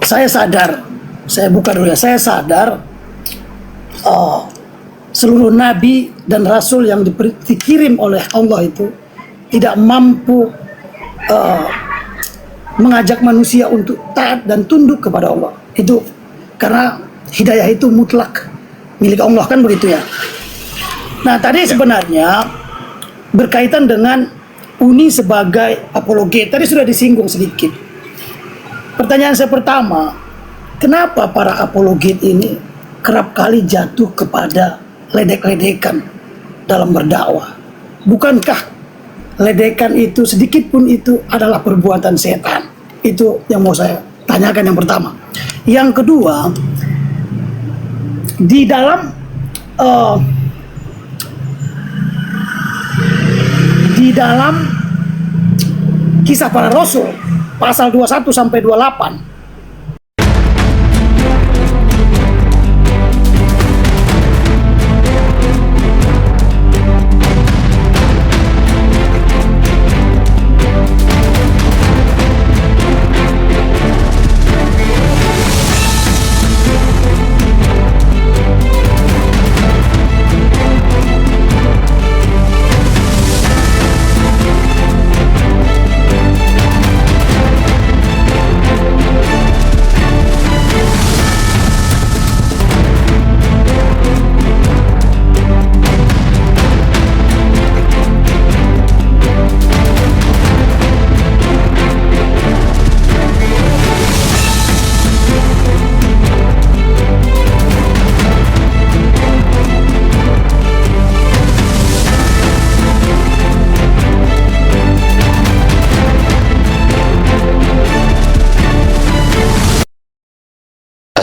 saya sadar, saya buka dulu ya, saya sadar seluruh nabi dan rasul yang dikirim oleh Allah itu tidak mampu mengajak manusia untuk taat dan tunduk kepada Allah. Itu karena hidayah itu mutlak milik Allah, kan begitu ya. Nah, tadi sebenarnya berkaitan dengan Uni sebagai apologet, tadi sudah disinggung sedikit. Pertanyaan saya pertama, kenapa para apologet ini kerap kali jatuh kepada ledek-ledekan dalam berdakwah? Bukankah ledekan itu sedikit pun itu adalah perbuatan setan? Itu yang mau saya tanyakan yang pertama. Yang kedua, di dalam Kisah Para Rasul pasal 21 sampai 28,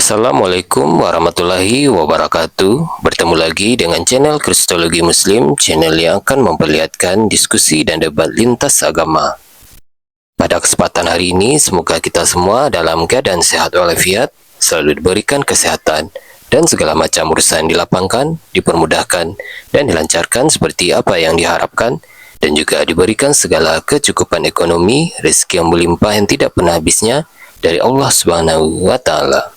Assalamualaikum warahmatullahi wabarakatuh. Bertemu lagi dengan channel Kristologi Muslim, channel yang akan memperlihatkan diskusi dan debat lintas agama. Pada kesempatan hari ini, semoga kita semua dalam keadaan sehat walafiat, selalu diberikan kesehatan, dan segala macam urusan dilapangkan, dipermudahkan, dan dilancarkan seperti apa yang diharapkan, dan juga diberikan segala kecukupan ekonomi, rezeki yang melimpah yang tidak pernah habisnya dari Allah Subhanahu wa Ta'ala.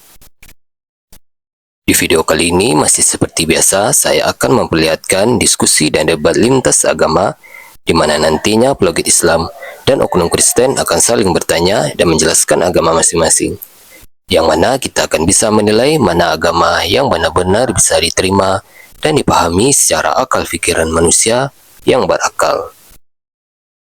Di video kali ini masih seperti biasa, saya akan memperlihatkan diskusi dan debat lintas agama di mana nantinya apologet Islam dan oknum Kristen akan saling bertanya dan menjelaskan agama masing-masing. Yang mana kita akan bisa menilai mana agama yang benar-benar bisa diterima dan dipahami secara akal pikiran manusia yang berakal.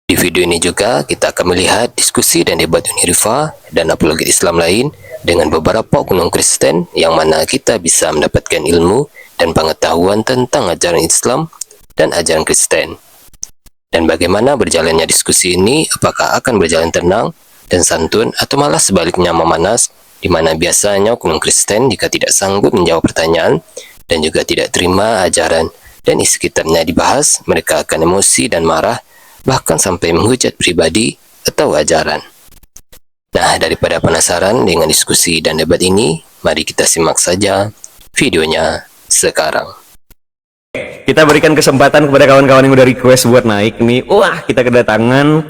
Di video ini juga kita akan melihat diskusi dan debat Unirifa dan apologet Islam lain dengan beberapa oknum Kristen yang mana kita bisa mendapatkan ilmu dan pengetahuan tentang ajaran Islam dan ajaran Kristen. Dan bagaimana berjalannya diskusi ini, apakah akan berjalan tenang dan santun atau malah sebaliknya memanas, di mana biasanya oknum Kristen jika tidak sanggup menjawab pertanyaan dan juga tidak terima ajaran dan isi kitabnya dibahas, mereka akan emosi dan marah, bahkan sampai menghujat pribadi atau ajaran. Nah, daripada penasaran dengan diskusi dan debat ini, mari kita simak saja videonya sekarang. Kita berikan kesempatan kepada kawan-kawan yang udah request buat naik nih. Wah, kita kedatangan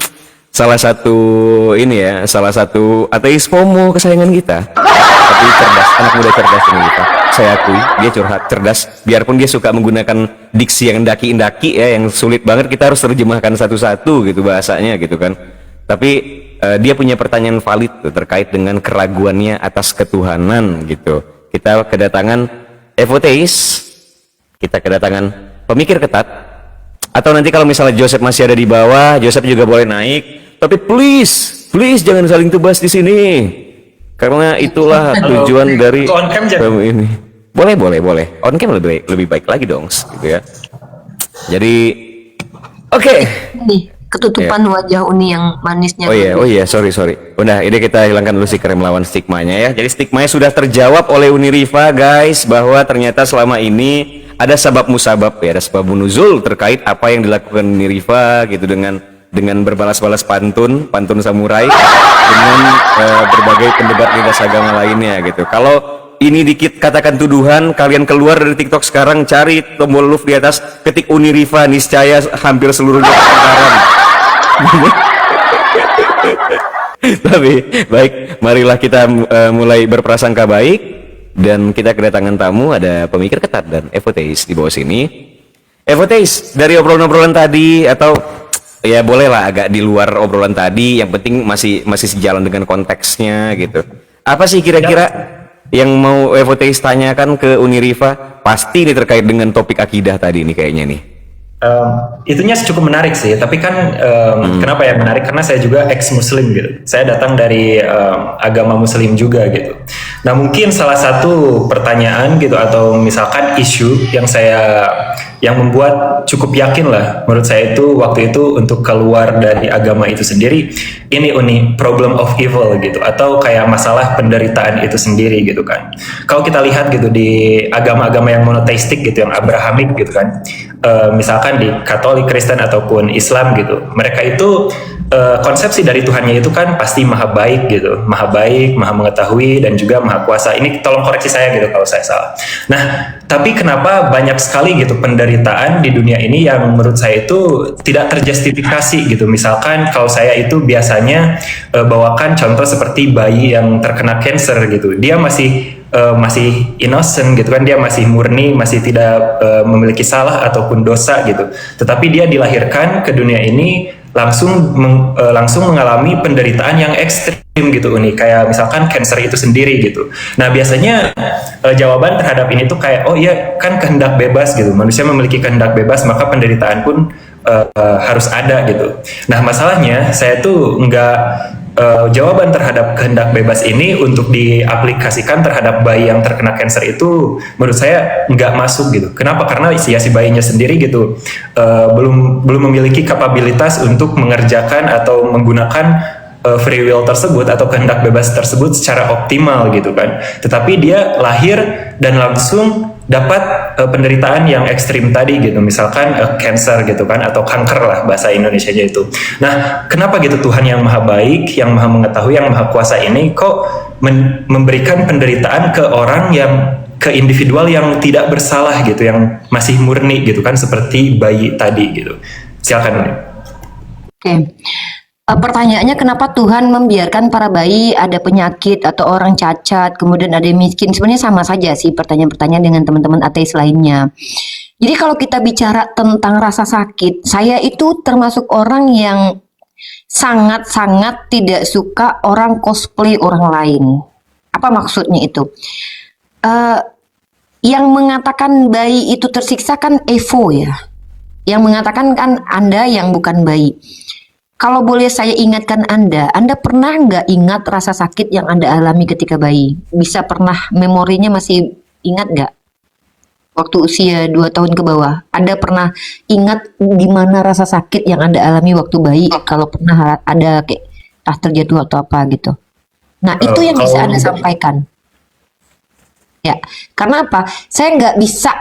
salah satu ateis FOMO kesayangan kita. Tapi cerdas, anak muda cerdas ini kita. Saya akui, dia curhat, cerdas. Biarpun dia suka menggunakan diksi yang daki-daki ya, yang sulit banget, kita harus terjemahkan satu-satu gitu bahasanya gitu kan. Tapi dia punya pertanyaan valid tuh, terkait dengan keraguannya atas ketuhanan gitu. Kita kedatangan evoteis, kita kedatangan pemikir ketat, atau nanti kalau misalnya Joseph masih ada di bawah, Joseph juga boleh naik. Tapi please jangan saling tebas di sini, karena itulah tujuan dari ini. Boleh. On cam lebih baik lagi dong, gitu ya. Jadi, oke. Ketutupan wajah Uni yang manisnya. Oh iya, sorry. Udah, ini kita hilangkan dulu stiker melawan stigmanya ya. Jadi stigmanya sudah terjawab oleh Unirifa guys, bahwa ternyata selama ini ada sabab musabab ya, ada sebab nuzul terkait apa yang dilakukan Unirifa gitu dengan berbalas-balas pantun samurai dengan berbagai pendebat lintas agama lainnya gitu. Kalau ini dikit katakan tuduhan, kalian keluar dari TikTok sekarang, cari tombol love di atas, ketik Unirifa, niscaya hampir seluruhnya kebakaran. Tapi baik, marilah kita mulai berprasangka baik, dan kita kedatangan tamu, ada pemikir ketat dan evoteis di bawah sini. Evoteis, dari obrolan-obrolan tadi, atau ya bolehlah agak di luar obrolan tadi, yang penting masih sejalan dengan konteksnya gitu. Apa sih kira-kira yang mau evoteis tanyakan ke Uniriva? Pasti ini terkait dengan topik akidah tadi nih kayaknya nih. Itunya cukup menarik sih, tapi kan kenapa ya menarik? Karena saya juga ex-muslim gitu. Saya datang dari agama muslim juga gitu. Nah mungkin salah satu pertanyaan gitu atau misalkan isu yang membuat cukup yakin lah menurut saya itu waktu itu untuk keluar dari agama itu sendiri, ini problem of evil gitu, atau kayak masalah penderitaan itu sendiri gitu kan. Kalau kita lihat gitu di agama-agama yang monoteistik gitu, yang Abrahamik gitu kan, misalkan di Katolik, Kristen ataupun Islam gitu, mereka itu konsepsi dari Tuhannya itu kan pasti maha baik gitu, maha baik, maha mengetahui, dan juga maha kuasa. Ini tolong koreksi saya gitu kalau saya salah. Nah, tapi kenapa banyak sekali gitu penderitaan di dunia ini yang menurut saya itu tidak terjustifikasi gitu. Misalkan kalau saya itu biasanya bawakan contoh seperti bayi yang terkena cancer gitu, dia masih innocent gitu kan, dia masih murni, masih tidak memiliki salah ataupun dosa gitu. Tetapi dia dilahirkan ke dunia ini langsung mengalami penderitaan yang ekstrim gitu kayak misalkan cancer itu sendiri gitu. Nah biasanya jawaban terhadap ini tuh kayak, oh iya kan kehendak bebas gitu, manusia memiliki kehendak bebas, maka penderitaan pun harus ada gitu. Nah masalahnya saya tuh jawaban terhadap kehendak bebas ini untuk diaplikasikan terhadap bayi yang terkena kanker itu menurut saya nggak masuk gitu. Kenapa? Karena si bayinya sendiri gitu belum memiliki kapabilitas untuk mengerjakan atau menggunakan free will tersebut atau kehendak bebas tersebut secara optimal gitu kan. Tetapi dia lahir dan langsung dapat penderitaan yang ekstrim tadi gitu, misalkan cancer gitu kan, atau kanker lah bahasa Indonesianya itu. Nah, kenapa gitu Tuhan yang maha baik, yang maha mengetahui, yang maha kuasa ini kok memberikan penderitaan ke orang ke individual yang tidak bersalah gitu, yang masih murni gitu kan, seperti bayi tadi gitu. Silakan. Oke. Pertanyaannya, kenapa Tuhan membiarkan para bayi ada penyakit atau orang cacat, kemudian ada yang miskin? Sebenarnya sama saja sih pertanyaan-pertanyaan dengan teman-teman ateis lainnya. Jadi kalau kita bicara tentang rasa sakit, saya itu termasuk orang yang sangat-sangat tidak suka orang cosplay orang lain. Apa maksudnya itu? Yang mengatakan bayi itu tersiksa kan Evo ya. Yang mengatakan kan Anda yang bukan bayi. Kalau boleh saya ingatkan Anda pernah nggak ingat rasa sakit yang Anda alami ketika bayi? Bisa pernah, memorinya masih ingat nggak? Waktu usia 2 tahun ke bawah, Anda pernah ingat gimana rasa sakit yang Anda alami waktu bayi? Kalau pernah ada kayak terjatuh atau apa gitu. Nah itu yang bisa Anda sampaikan. Ya, karena apa? Saya nggak bisa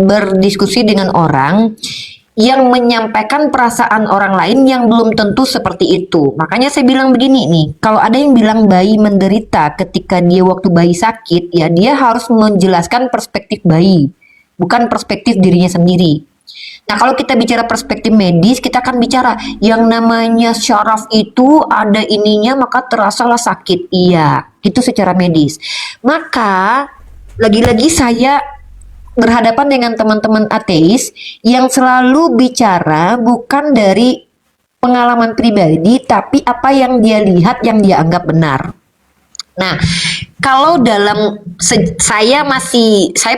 berdiskusi dengan orang yang menyampaikan perasaan orang lain yang belum tentu seperti itu. Makanya saya bilang begini nih, kalau ada yang bilang bayi menderita ketika dia waktu bayi sakit, ya dia harus menjelaskan perspektif bayi, bukan perspektif dirinya sendiri. Nah kalau kita bicara perspektif medis, kita akan bicara yang namanya syaraf itu ada ininya maka terasalah sakit. Iya, itu secara medis. Maka lagi-lagi saya berhadapan dengan teman-teman ateis yang selalu bicara bukan dari pengalaman pribadi, tapi apa yang dia lihat, yang dia anggap benar. Nah, kalau saya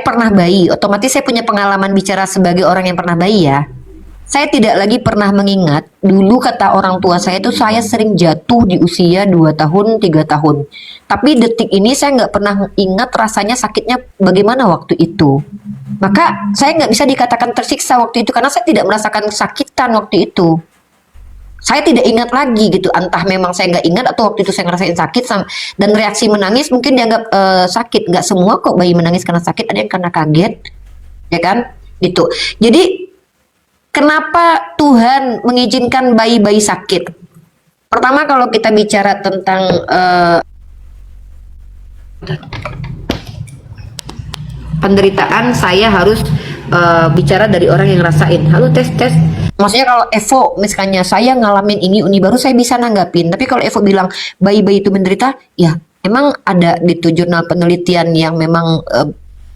pernah bayi, otomatis saya punya pengalaman bicara sebagai orang yang pernah bayi ya. Saya tidak lagi pernah mengingat, dulu kata orang tua saya itu saya sering jatuh di usia 2 tahun, 3 tahun. Tapi detik ini saya nggak pernah ingat rasanya sakitnya bagaimana waktu itu. Maka saya nggak bisa dikatakan tersiksa waktu itu, karena saya tidak merasakan kesakitan waktu itu. Saya tidak ingat lagi gitu, entah memang saya nggak ingat atau waktu itu saya ngerasain sakit, dan reaksi menangis mungkin dianggap sakit. Nggak semua kok bayi menangis karena sakit, ada yang karena kaget, ya kan? Gitu. Jadi kenapa Tuhan mengizinkan bayi-bayi sakit? Pertama kalau kita bicara tentang penderitaan, saya harus bicara dari orang yang ngerasain. Halo tes. Maksudnya kalau Evo misalnya saya ngalamin ini Uni baru saya bisa nanggapin. Tapi kalau Evo bilang bayi-bayi itu menderita, ya emang ada di tuh jurnal penelitian yang memang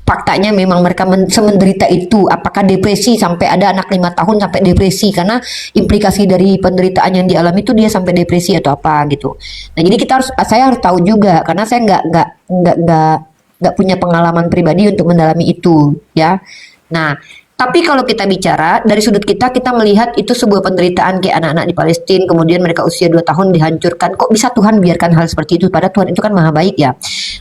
faktanya memang mereka semenderita itu. Apakah depresi sampai ada anak 5 tahun sampai depresi karena implikasi dari penderitaan yang dialami itu dia sampai depresi atau apa gitu. Nah jadi saya harus tahu juga karena saya nggak punya pengalaman pribadi untuk mendalami itu ya. Nah tapi kalau kita bicara dari sudut kita melihat itu sebuah penderitaan kayak anak-anak di Palestina, kemudian mereka usia 2 tahun dihancurkan. Kok bisa Tuhan biarkan hal seperti itu? Padahal Tuhan itu kan maha baik ya.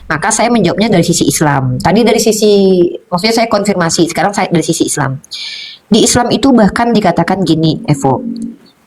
Maka saya menjawabnya dari sisi Islam. Tadi dari sisi, maksudnya saya konfirmasi. Sekarang saya dari sisi Islam. Di Islam itu bahkan dikatakan gini, Evo.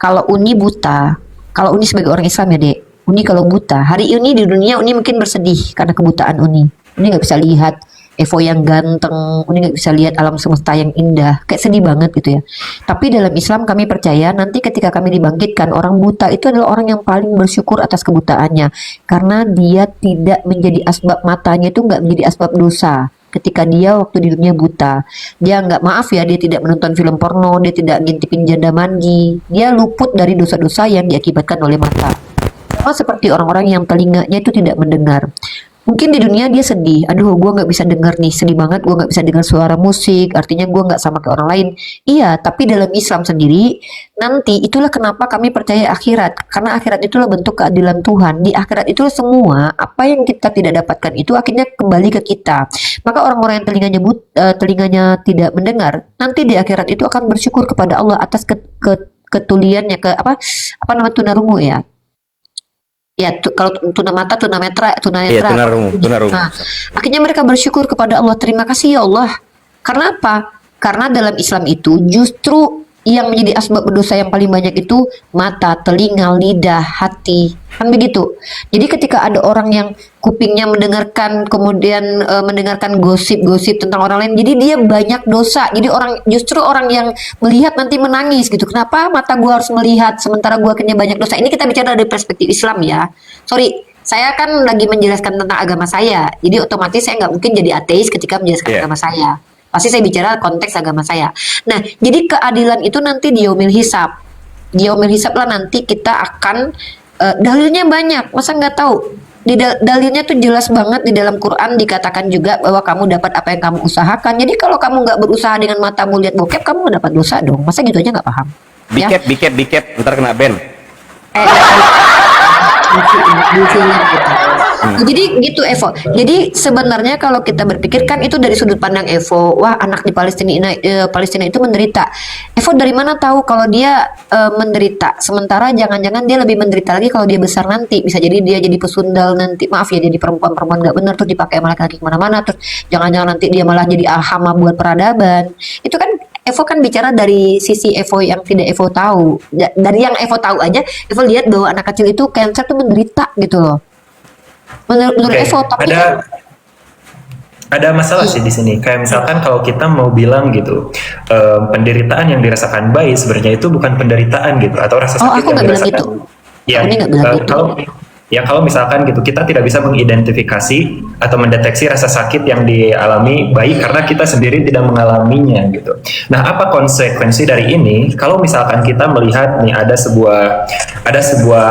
Kalau Uni buta, kalau Uni sebagai orang Islam ya dek, Uni kalau buta, hari ini di dunia Uni mungkin bersedih karena kebutaan Uni. Uni nggak bisa lihat Evo yang ganteng, Uni nggak bisa lihat alam semesta yang indah, kayak sedih banget gitu ya. Tapi dalam Islam kami percaya nanti ketika kami dibangkitkan, orang buta itu adalah orang yang paling bersyukur atas kebutaannya, karena dia tidak menjadi asbab, matanya itu nggak menjadi asbab dosa. Ketika dia waktu di dunia buta, dia nggak, maaf ya, dia tidak menonton film porno, dia tidak ngintipin janda mandi, dia luput dari dosa-dosa yang diakibatkan oleh mata. Sama seperti orang-orang yang telinganya itu tidak mendengar. Mungkin di dunia dia sedih, aduh gue nggak bisa dengar nih, sedih banget gue nggak bisa dengar suara musik, artinya gue nggak sama kayak orang lain. Iya, tapi dalam Islam sendiri, nanti itulah kenapa kami percaya akhirat, karena akhirat itulah bentuk keadilan Tuhan. Di akhirat itulah semua, apa yang kita tidak dapatkan itu akhirnya kembali ke kita. Maka orang-orang yang telinganya tidak mendengar, nanti di akhirat itu akan bersyukur kepada Allah atas ketuliannya, apa namanya, tunarungu ya. Ya, kalau tunanetra. Iya, tunarungu. Nah, akhirnya mereka bersyukur kepada Allah, terima kasih ya Allah. Karena apa? Karena dalam Islam itu justru yang menjadi asbab berdosa yang paling banyak itu mata, telinga, lidah, hati, kan begitu. Jadi ketika ada orang yang kupingnya mendengarkan, kemudian mendengarkan gosip-gosip tentang orang lain, jadi dia banyak dosa. Jadi justru orang yang melihat nanti menangis gitu. Kenapa mata gua harus melihat sementara gua akhirnya banyak dosa? Ini kita bicara dari perspektif Islam ya. Sorry, saya kan lagi menjelaskan tentang agama saya. Jadi otomatis saya nggak mungkin jadi ateis ketika menjelaskan agama saya. Pasti saya bicara konteks agama saya. Nah, jadi keadilan itu nanti di yaumil hisab. Di yaumil hisab lah nanti kita akan dalilnya banyak. Masa nggak tahu? Dalilnya tuh jelas banget di dalam Quran dikatakan juga bahwa kamu dapat apa yang kamu usahakan. Jadi kalau kamu nggak berusaha dengan matamu lihat bokep, kamu nggak dapat dosa dong. Masa gitu aja nggak paham? Bikep, ntar kena ban. Jadi gitu Evo. Jadi sebenarnya kalau kita berpikir kan itu dari sudut pandang Evo, wah anak di Palestina itu menderita. Evo dari mana tahu kalau dia menderita? Sementara jangan-jangan dia lebih menderita lagi kalau dia besar nanti. Bisa jadi dia jadi pesundal nanti. Maaf ya, jadi perempuan nggak benar terus dipakai sama laki-laki kemana-mana. Terus jangan-jangan nanti dia malah jadi hama buat peradaban. Itu kan Evo kan bicara dari sisi Evo yang tidak Evo tahu. Dari yang Evo tahu aja, Evo lihat bahwa anak kecil itu cancer tuh menderita gitu loh. Menurut Evo, tapi ada masalah sih di sini. Kayak misalkan kalau kita mau bilang gitu, penderitaan yang dirasakan bayi sebenarnya itu bukan penderitaan gitu, atau rasa sakit aku yang nggak bilang dirasakan. gitu. Ya, Aku nggak bilang gitu. kalau misalkan gitu kita tidak bisa mengidentifikasi atau mendeteksi rasa sakit yang dialami bayi karena kita sendiri tidak mengalaminya gitu. Nah, apa konsekuensi dari ini? Kalau misalkan kita melihat nih ada sebuah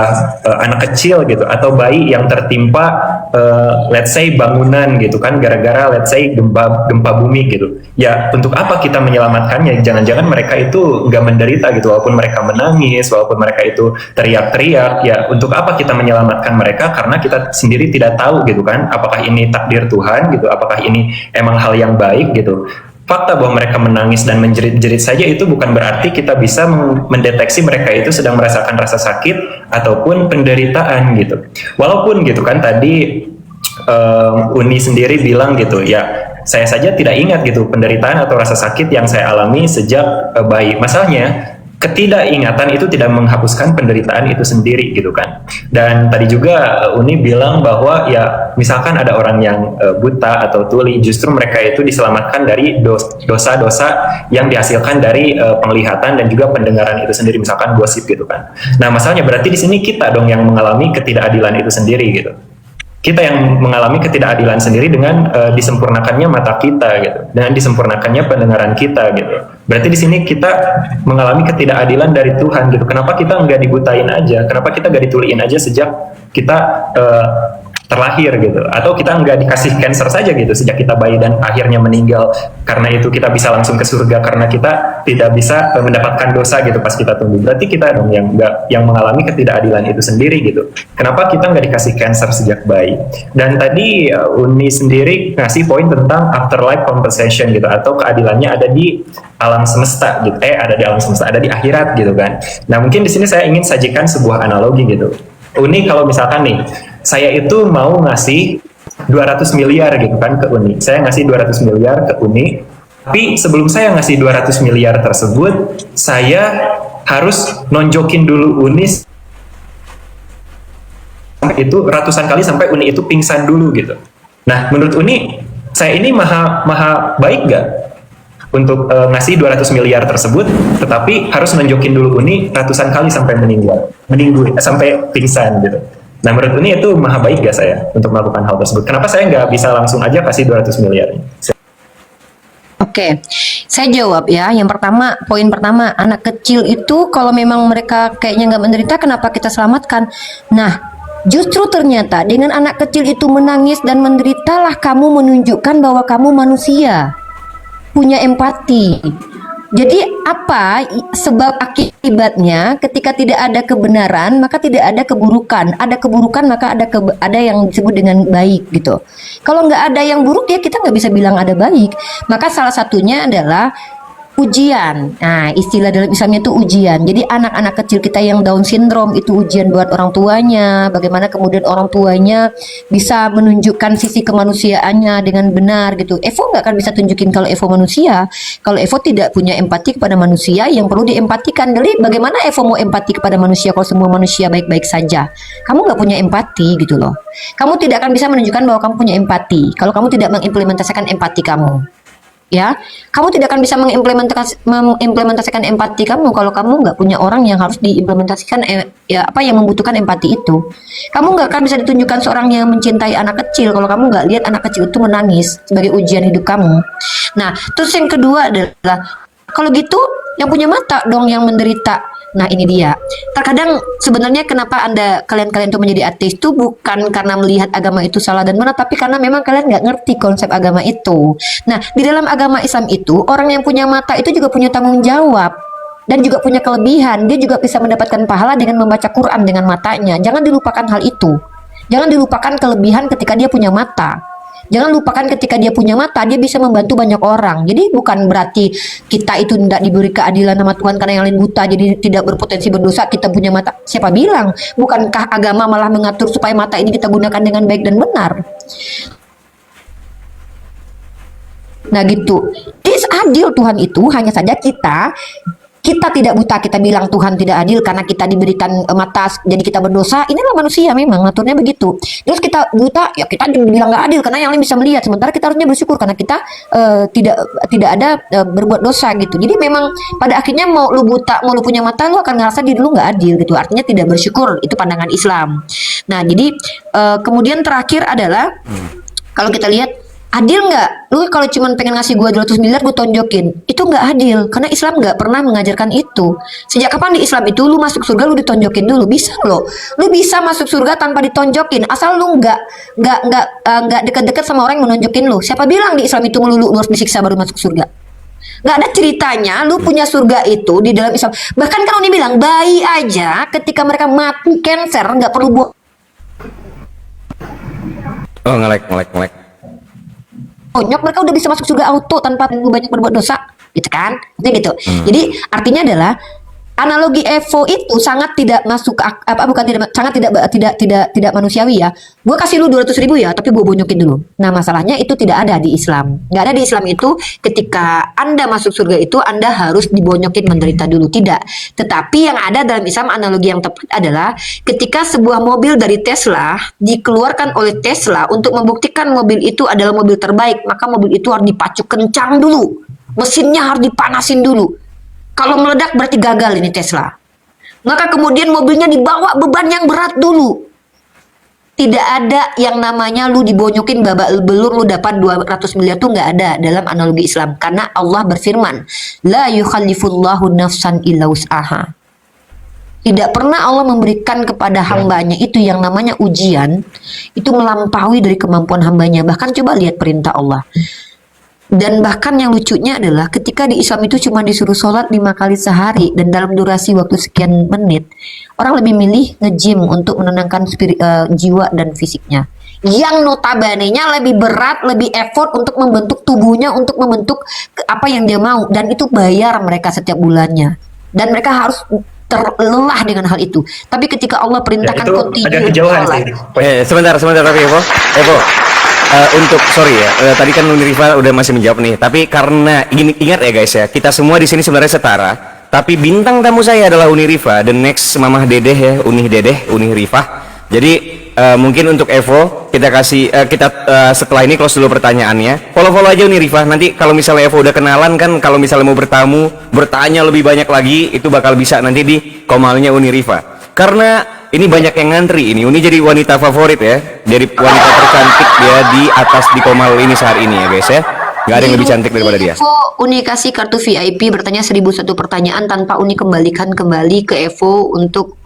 anak kecil gitu atau bayi yang tertimpa let's say bangunan gitu kan gara-gara let's say gempa bumi gitu. Ya, untuk apa kita menyelamatkannya? Jangan-jangan mereka itu nggak menderita gitu, walaupun mereka menangis, walaupun mereka itu teriak-teriak. Ya, untuk apa kita menyelamatkan mereka? Karena kita sendiri tidak tahu gitu kan, apakah ini takdir Tuhan gitu, apakah ini emang hal yang baik gitu. Fakta bahwa mereka menangis dan menjerit-jerit saja itu bukan berarti kita bisa mendeteksi mereka itu sedang merasakan rasa sakit ataupun penderitaan gitu. Walaupun gitu kan tadi Uni sendiri bilang gitu ya, saya saja tidak ingat gitu penderitaan atau rasa sakit yang saya alami sejak bayi. Masalahnya ketidakingatan itu tidak menghapuskan penderitaan itu sendiri gitu kan. Dan tadi juga Uni bilang bahwa ya misalkan ada orang yang buta atau tuli, justru mereka itu diselamatkan dari dosa-dosa yang dihasilkan dari penglihatan dan juga pendengaran itu sendiri, misalkan gosip gitu kan. Nah, masalahnya berarti di sini kita dong yang mengalami ketidakadilan itu sendiri gitu. Kita yang mengalami ketidakadilan sendiri dengan disempurnakannya mata kita gitu, dengan disempurnakannya pendengaran kita gitu. Berarti di sini kita mengalami ketidakadilan dari Tuhan gitu. Kenapa kita nggak dibutain aja? Kenapa kita nggak dituliin aja sejak kita terlahir gitu? Atau kita nggak dikasih cancer saja gitu sejak kita bayi dan akhirnya meninggal? Karena itu kita bisa langsung ke surga karena kita tidak bisa mendapatkan dosa gitu pas kita tumbuh. Berarti kita dong yang mengalami ketidakadilan itu sendiri gitu. Kenapa kita nggak dikasih cancer sejak bayi? Dan tadi Uni sendiri ngasih poin tentang afterlife compensation gitu, atau keadilannya ada di alam semesta gitu. Ada di alam semesta, ada di akhirat gitu kan. Nah, mungkin di sini saya ingin sajikan sebuah analogi gitu. Uni, kalau misalkan nih saya itu mau ngasih 200 miliar gitu kan ke Uni. Saya ngasih 200 miliar ke Uni, tapi sebelum saya ngasih 200 miliar tersebut, saya harus nonjokin dulu Uni sampai itu ratusan kali sampai Uni itu pingsan dulu gitu. Nah, menurut Uni, saya ini maha baik gak untuk ngasih 200 miliar tersebut, tetapi harus nunjukin dulu Uni ratusan kali sampai sampai pingsan gitu. Nah, menurut Uni itu maha baik gak saya untuk melakukan hal tersebut? Kenapa saya nggak bisa langsung aja kasih 200 miliar? Oke, saya jawab ya. Yang pertama, poin pertama, anak kecil itu kalau memang mereka kayaknya nggak menderita, kenapa kita selamatkan? Nah, justru ternyata dengan anak kecil itu menangis dan menderitalah kamu menunjukkan bahwa kamu manusia, punya empati. Jadi apa sebab akibatnya? Ketika tidak ada kebenaran, maka tidak ada keburukan. Ada keburukan, maka ada yang disebut dengan baik gitu. Kalau nggak ada yang buruk, ya kita nggak bisa bilang ada baik. Maka salah satunya adalah ujian. Nah, istilah dalam Islamnya itu ujian. Jadi anak-anak kecil kita yang Down syndrome itu ujian buat orang tuanya. Bagaimana kemudian orang tuanya bisa menunjukkan sisi kemanusiaannya dengan benar gitu. Evo nggak akan bisa tunjukin kalau Evo manusia. Kalau Evo tidak punya empati kepada manusia yang perlu diempatikan. Jadi bagaimana Evo mau empati kepada manusia kalau semua manusia baik-baik saja? Kamu nggak punya empati gitu loh. Kamu tidak akan bisa menunjukkan bahwa kamu punya empati kalau kamu tidak mengimplementasikan empati kamu. Ya, kamu tidak akan bisa mengimplementasikan empati kamu kalau kamu nggak punya orang yang harus diimplementasikan ya apa yang membutuhkan empati itu. Kamu nggak akan bisa ditunjukkan seorang yang mencintai anak kecil kalau kamu nggak lihat anak kecil itu menangis sebagai ujian hidup kamu. Nah, terus yang kedua adalah kalau gitu yang punya mata dong yang menderita. Nah, ini dia. Terkadang sebenarnya kenapa kalian itu menjadi ateis itu bukan karena melihat agama itu salah dan benar, tapi karena memang kalian nggak ngerti konsep agama itu. Nah, di dalam agama Islam itu orang yang punya mata itu juga punya tanggung jawab dan juga punya kelebihan. Dia juga bisa mendapatkan pahala dengan membaca Quran dengan matanya. Jangan dilupakan hal itu. Jangan dilupakan kelebihan ketika dia punya mata. Jangan lupakan ketika dia punya mata, dia bisa membantu banyak orang. Jadi bukan berarti kita itu tidak diberi keadilan sama Tuhan karena yang lain buta, jadi tidak berpotensi berdosa, kita punya mata. Siapa bilang? Bukankah agama malah mengatur supaya mata ini kita gunakan dengan baik dan benar? Nah gitu. Adil Tuhan itu, hanya saja kita tidak buta, kita bilang Tuhan tidak adil karena kita diberikan mata jadi kita berdosa. Inilah manusia memang naturnya begitu. Terus kita buta, ya kita dibilang nggak adil karena yang lain bisa melihat. Sementara kita harusnya bersyukur karena kita tidak ada berbuat dosa gitu. Jadi memang pada akhirnya mau lu buta, mau lu punya mata, lu akan ngerasa diri lu nggak adil gitu. Artinya tidak bersyukur, itu pandangan Islam. Nah jadi kemudian terakhir adalah kalau kita lihat adil nggak? Lu kalau cuma pengen ngasih gua 200 miliar gua tonjokin, itu nggak adil karena Islam nggak pernah mengajarkan itu. Sejak kapan di Islam itu lu masuk surga lu ditonjokin dulu? Bisa loh, lu bisa masuk surga tanpa ditonjokin asal lu nggak deket-deket sama orang yang menonjokin lu. Siapa bilang di Islam itu melulu lu harus disiksa baru masuk surga? Nggak ada ceritanya lu punya surga itu di dalam Islam. Bahkan kalau ini bilang bayi aja ketika mereka mati cancer nggak perlu buang. Oh, ngelek. Bonyok, mereka udah bisa masuk surga auto tanpa banyak berbuat dosa, gitu kan? Gitu. Jadi artinya adalah analogi Evo itu sangat tidak masuk sangat tidak manusiawi ya. Gue kasih lu 200 ribu ya, tapi gue bonyokin dulu. Nah masalahnya itu tidak ada di Islam. Nggak ada di Islam itu ketika Anda masuk surga itu Anda harus dibonyokin menderita dulu, tidak. Tetapi yang ada dalam Islam analogi yang tepat adalah ketika sebuah mobil dari Tesla dikeluarkan oleh Tesla untuk membuktikan mobil itu adalah mobil terbaik, maka mobil itu harus dipacu kencang dulu, mesinnya harus dipanasin dulu. Kalau meledak berarti gagal ini Tesla. Maka kemudian mobilnya dibawa beban yang berat dulu. Tidak ada yang namanya lu dibonyokin babak belur lu dapat 200 miliar tuh nggak ada dalam analogi Islam. Karena Allah berfirman, la yukhallifullahu nafsan illa wus'aha. Tidak pernah Allah memberikan kepada hambanya itu yang namanya ujian, itu melampaui dari kemampuan hambanya. Bahkan coba lihat perintah Allah. Dan bahkan yang lucunya adalah ketika di Islam itu cuma disuruh sholat 5 kali sehari dan dalam durasi waktu sekian menit, orang lebih milih nge-gym untuk menenangkan jiwa dan fisiknya. Yang notabene-nya lebih berat, lebih effort untuk membentuk tubuhnya, untuk membentuk apa yang dia mau, dan itu bayar mereka setiap bulannya. Dan mereka harus terlelah dengan hal itu. Tapi ketika Allah perintahkan itu continue agak kejauhan sholat, sih. Sebentar tapi Evo, untuk sorry ya, tadi kan Uni Rifa udah masih menjawab nih, tapi karena ingat ya guys ya, kita semua di sini sebenarnya setara, tapi bintang tamu saya adalah Uni Rifa, the next Mamah Dedeh ya, Uni Rifa. Jadi mungkin untuk Evo kita kasih setelah ini close dulu pertanyaannya. Follow aja Uni Rifa. Nanti kalau misalnya Evo udah kenalan kan, kalau misalnya mau bertanya lebih banyak lagi, itu bakal bisa nanti di komalnya Uni Rifa. Karena ini banyak yang ngantri ini. Uni jadi wanita favorit ya. Jadi wanita tercantik dia di atas di komal ini saat ini ya guys ya. Gak ada yang lebih cantik daripada dia. Evo, Uni kasih kartu VIP bertanya 1001 pertanyaan tanpa Uni kembalikan kembali ke Evo untuk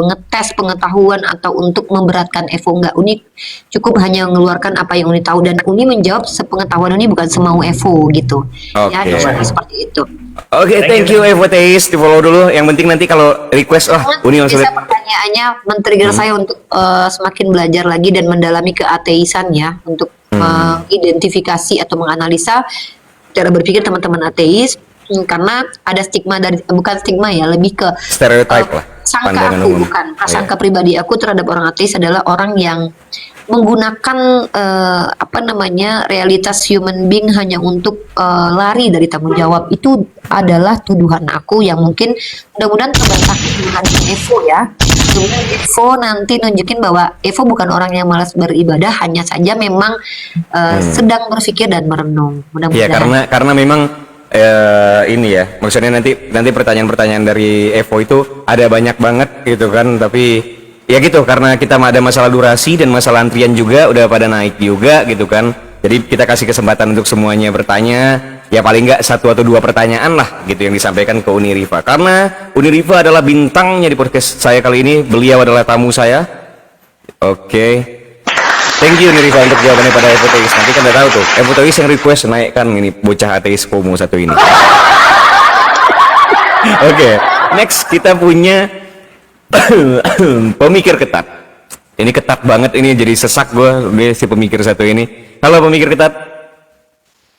ngetes pengetahuan atau untuk memberatkan Evo. Enggak, Uni cukup hanya mengeluarkan apa yang Uni tahu dan Uni menjawab sepengetahuan Uni, bukan semau Evo gitu. Ya, seperti itu. Oke, thank you Evo Teis, di follow dulu. Yang penting nanti kalau request, Uni langsung bisa pertanyaannya men-trigger saya untuk semakin belajar lagi dan mendalami keateisan ya, untuk mengidentifikasi atau menganalisa cara berpikir teman-teman ateis, karena ada stigma dari, bukan stigma ya, lebih ke stereotype lah. Sangka aku, bukan prasangka pribadi aku terhadap orang ateis adalah orang yang menggunakan realitas human being hanya untuk lari dari tanggung jawab. Itu adalah tuduhan aku yang mungkin mudah-mudahan terbantah tuduhan Evo ya. Kemudian Evo nanti nunjukin bahwa Evo bukan orang yang malas beribadah, hanya saja memang sedang berpikir dan merenung. Mudah-mudahan. Ya, karena memang ini ya, maksudnya nanti pertanyaan-pertanyaan dari Evo itu ada banyak banget gitu kan, tapi ya gitu, karena kita ada masalah durasi dan masalah antrian juga udah pada naik juga gitu kan. Jadi kita kasih kesempatan untuk semuanya bertanya, ya paling nggak 1 atau 2 pertanyaan lah gitu yang disampaikan ke Uni Rifa. Karena Uni Rifa adalah bintangnya di podcast saya kali ini, beliau adalah tamu saya. Oke. Thank you Uni Rifa untuk jawabannya pada Evo Teis. Nanti kan udah tahu tuh, Evo Teis yang request naikkan ini bocah ateis FOMO satu ini. Oke, next kita punya pemikir ketat. Ini ketat banget, ini jadi sesak gue si pemikir satu ini. Halo pemikir ketat.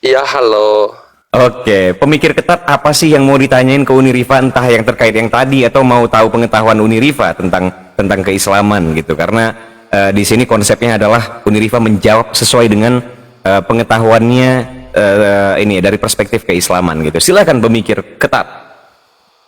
Iya, halo. Oke, pemikir ketat apa sih yang mau ditanyain ke Uni Rifa, entah yang terkait yang tadi atau mau tahu pengetahuan Uni Rifa tentang keislaman gitu. Karena di sini konsepnya adalah Uni Rifa menjawab sesuai dengan pengetahuannya ini dari perspektif keislaman gitu. Silakan pemikir ketat.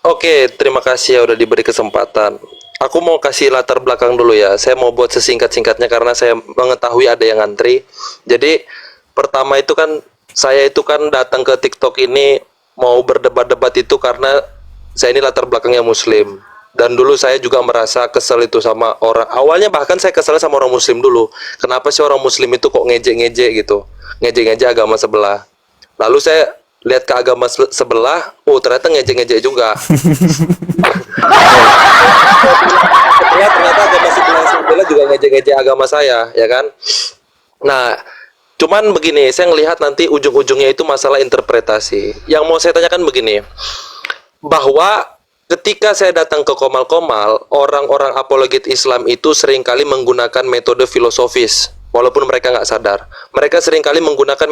Oke, terima kasih ya udah diberi kesempatan. Aku mau kasih latar belakang dulu ya. Saya mau buat sesingkat-singkatnya karena saya mengetahui ada yang ngantri. Jadi pertama itu kan saya itu kan datang ke TikTok ini mau berdebat-debat itu karena saya ini latar belakangnya Muslim. Dan dulu saya juga merasa kesel itu sama orang. Awalnya bahkan saya kesel sama orang Muslim dulu. Kenapa sih orang Muslim itu kok ngejek-ngejek gitu? Ngejek-ngejek agama sebelah. Lalu saya lihat ke agama sebelah, oh ternyata ngejek-ngejek juga. ternyata agama sebelah juga ngejek-ngejek agama saya, ya kan? Nah, cuman begini, saya ngelihat nanti ujung-ujungnya itu masalah interpretasi. Yang mau saya tanyakan begini, bahwa ketika saya datang ke Komal-Komal, orang-orang apologet Islam itu seringkali menggunakan metode filosofis. Walaupun mereka nggak sadar, mereka seringkali menggunakan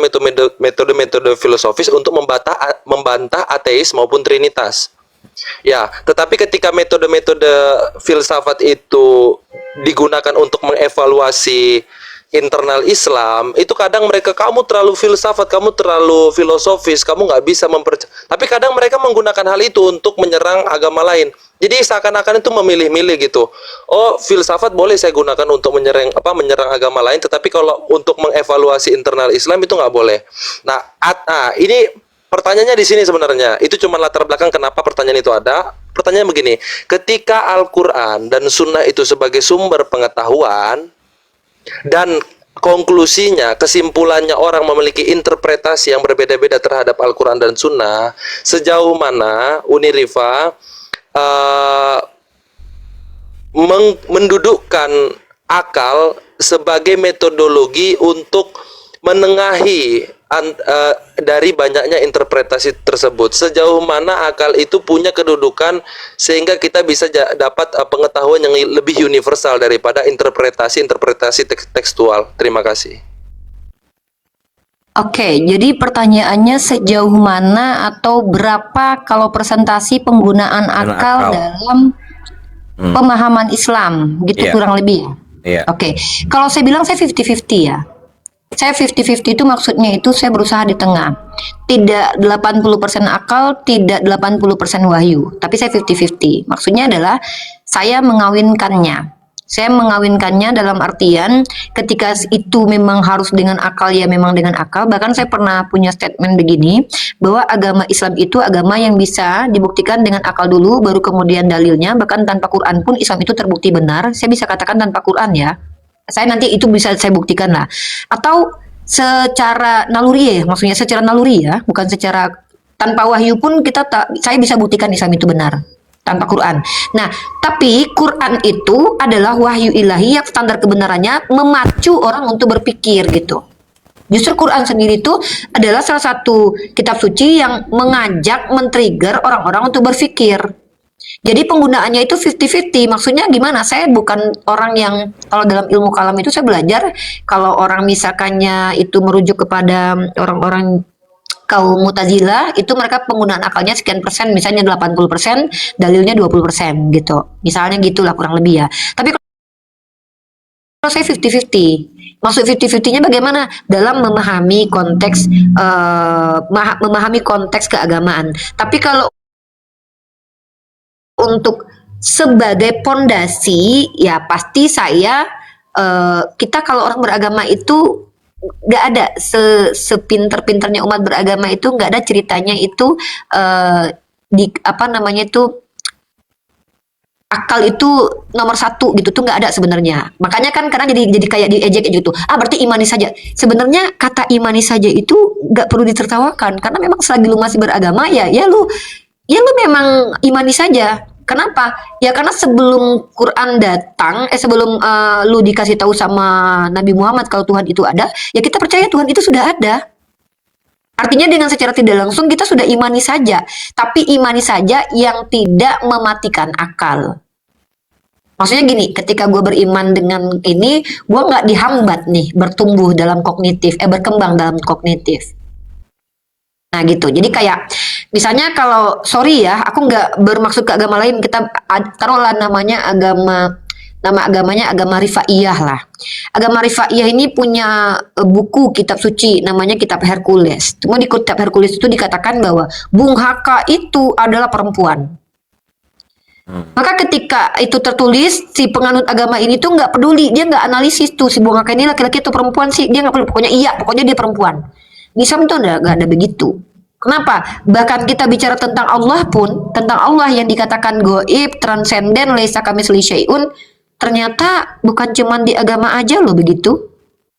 metode filosofis untuk membantah ateis maupun trinitas. Ya, tetapi ketika metode-metode filsafat itu digunakan untuk mengevaluasi internal Islam, itu kadang mereka, kamu terlalu filsafat, kamu terlalu filosofis, kamu nggak bisa tapi kadang mereka menggunakan hal itu untuk menyerang agama lain. Jadi seakan-akan itu memilih-milih gitu. Oh, filsafat boleh saya gunakan untuk menyerang agama lain, tetapi kalau untuk mengevaluasi internal Islam itu nggak boleh. Nah, ini pertanyaannya di sini sebenarnya. Itu cuma latar belakang kenapa pertanyaan itu ada. Pertanyaan begini, ketika Al-Quran dan Sunnah itu sebagai sumber pengetahuan, dan konklusinya, kesimpulannya orang memiliki interpretasi yang berbeda-beda terhadap Al-Quran dan Sunnah, sejauh mana Uniriva mendudukkan akal sebagai metodologi untuk menengahi dari banyaknya interpretasi tersebut. Sejauh mana akal itu punya kedudukan sehingga kita bisa dapat pengetahuan yang lebih universal daripada interpretasi tekstual. Terima kasih. Oke, jadi pertanyaannya sejauh mana atau berapa kalau presentasi penggunaan akal dalam pemahaman Islam, gitu kurang lebih ya? Iya. Oke, kalau saya bilang saya 50-50 ya. Saya 50-50 itu maksudnya itu saya berusaha di tengah. Tidak 80% akal, tidak 80% wahyu. Tapi saya 50-50. Maksudnya adalah saya mengawinkannya. Saya mengawinkannya dalam artian ketika itu memang harus dengan akal, ya memang dengan akal. Bahkan saya pernah punya statement begini, bahwa agama Islam itu agama yang bisa dibuktikan dengan akal dulu, baru kemudian dalilnya. Bahkan tanpa Quran pun Islam itu terbukti benar. Saya bisa katakan tanpa Quran ya. Saya nanti itu bisa saya buktikan lah. Atau secara naluri ya, maksudnya secara naluri ya, bukan secara tanpa wahyu pun saya bisa buktikan Islam itu benar. Tanpa Quran. Nah, tapi Quran itu adalah wahyu ilahi yang standar kebenarannya memacu orang untuk berpikir gitu. Justru Quran sendiri itu adalah salah satu kitab suci yang mengajak, men-trigger orang-orang untuk berpikir. Jadi penggunaannya itu 50-50. Maksudnya gimana? Saya bukan orang yang, kalau dalam ilmu kalam itu saya belajar, kalau orang misalkannya itu merujuk kepada orang-orang kaum Mu'tazilah, itu mereka penggunaan akalnya sekian persen, misalnya 80%, dalilnya 20% gitu. Misalnya gitulah kurang lebih ya. Tapi kalau saya 50-50, maksud 50-50-nya bagaimana? Dalam memahami konteks memahami konteks keagamaan. Tapi kalau untuk sebagai pondasi, ya pasti saya kita kalau orang beragama itu nggak ada sepinter-pinternya umat beragama itu nggak ada ceritanya itu di apa namanya itu akal itu nomor satu gitu tuh nggak ada sebenarnya. Makanya kan karena jadi kayak diejek gitu. Berarti imani saja. Sebenarnya kata imani saja itu nggak perlu ditertawakan karena memang selagi lu masih beragama ya lu memang imani saja. Kenapa? Ya karena sebelum Quran datang, sebelum lu dikasih tahu sama Nabi Muhammad kalau Tuhan itu ada, ya kita percaya Tuhan itu sudah ada. Artinya dengan secara tidak langsung kita sudah imani saja, tapi imani saja yang tidak mematikan akal. Maksudnya gini, ketika gue beriman dengan ini, gue nggak dihambat nih bertumbuh dalam kognitif, berkembang dalam kognitif. Nah gitu, jadi kayak misalnya kalau, sorry ya, aku nggak bermaksud ke agama lain, kita taruhlah namanya nama agamanya agama Rifaiyah lah. Agama Rifaiyah ini punya buku kitab suci, namanya kitab Hercules. Cuma di kitab Hercules itu dikatakan bahwa Bung Haka itu adalah perempuan. Maka ketika itu tertulis, si penganut agama ini tuh nggak peduli, dia nggak analisis tuh si Bung Haka ini laki-laki atau perempuan sih, dia nggak peduli, pokoknya dia perempuan. Di Islam itu nggak ada begitu. Kenapa? Bahkan kita bicara tentang Allah pun, tentang Allah yang dikatakan goib, transenden, laisa kamitslihi syai'un, ternyata bukan cuma di agama aja loh begitu.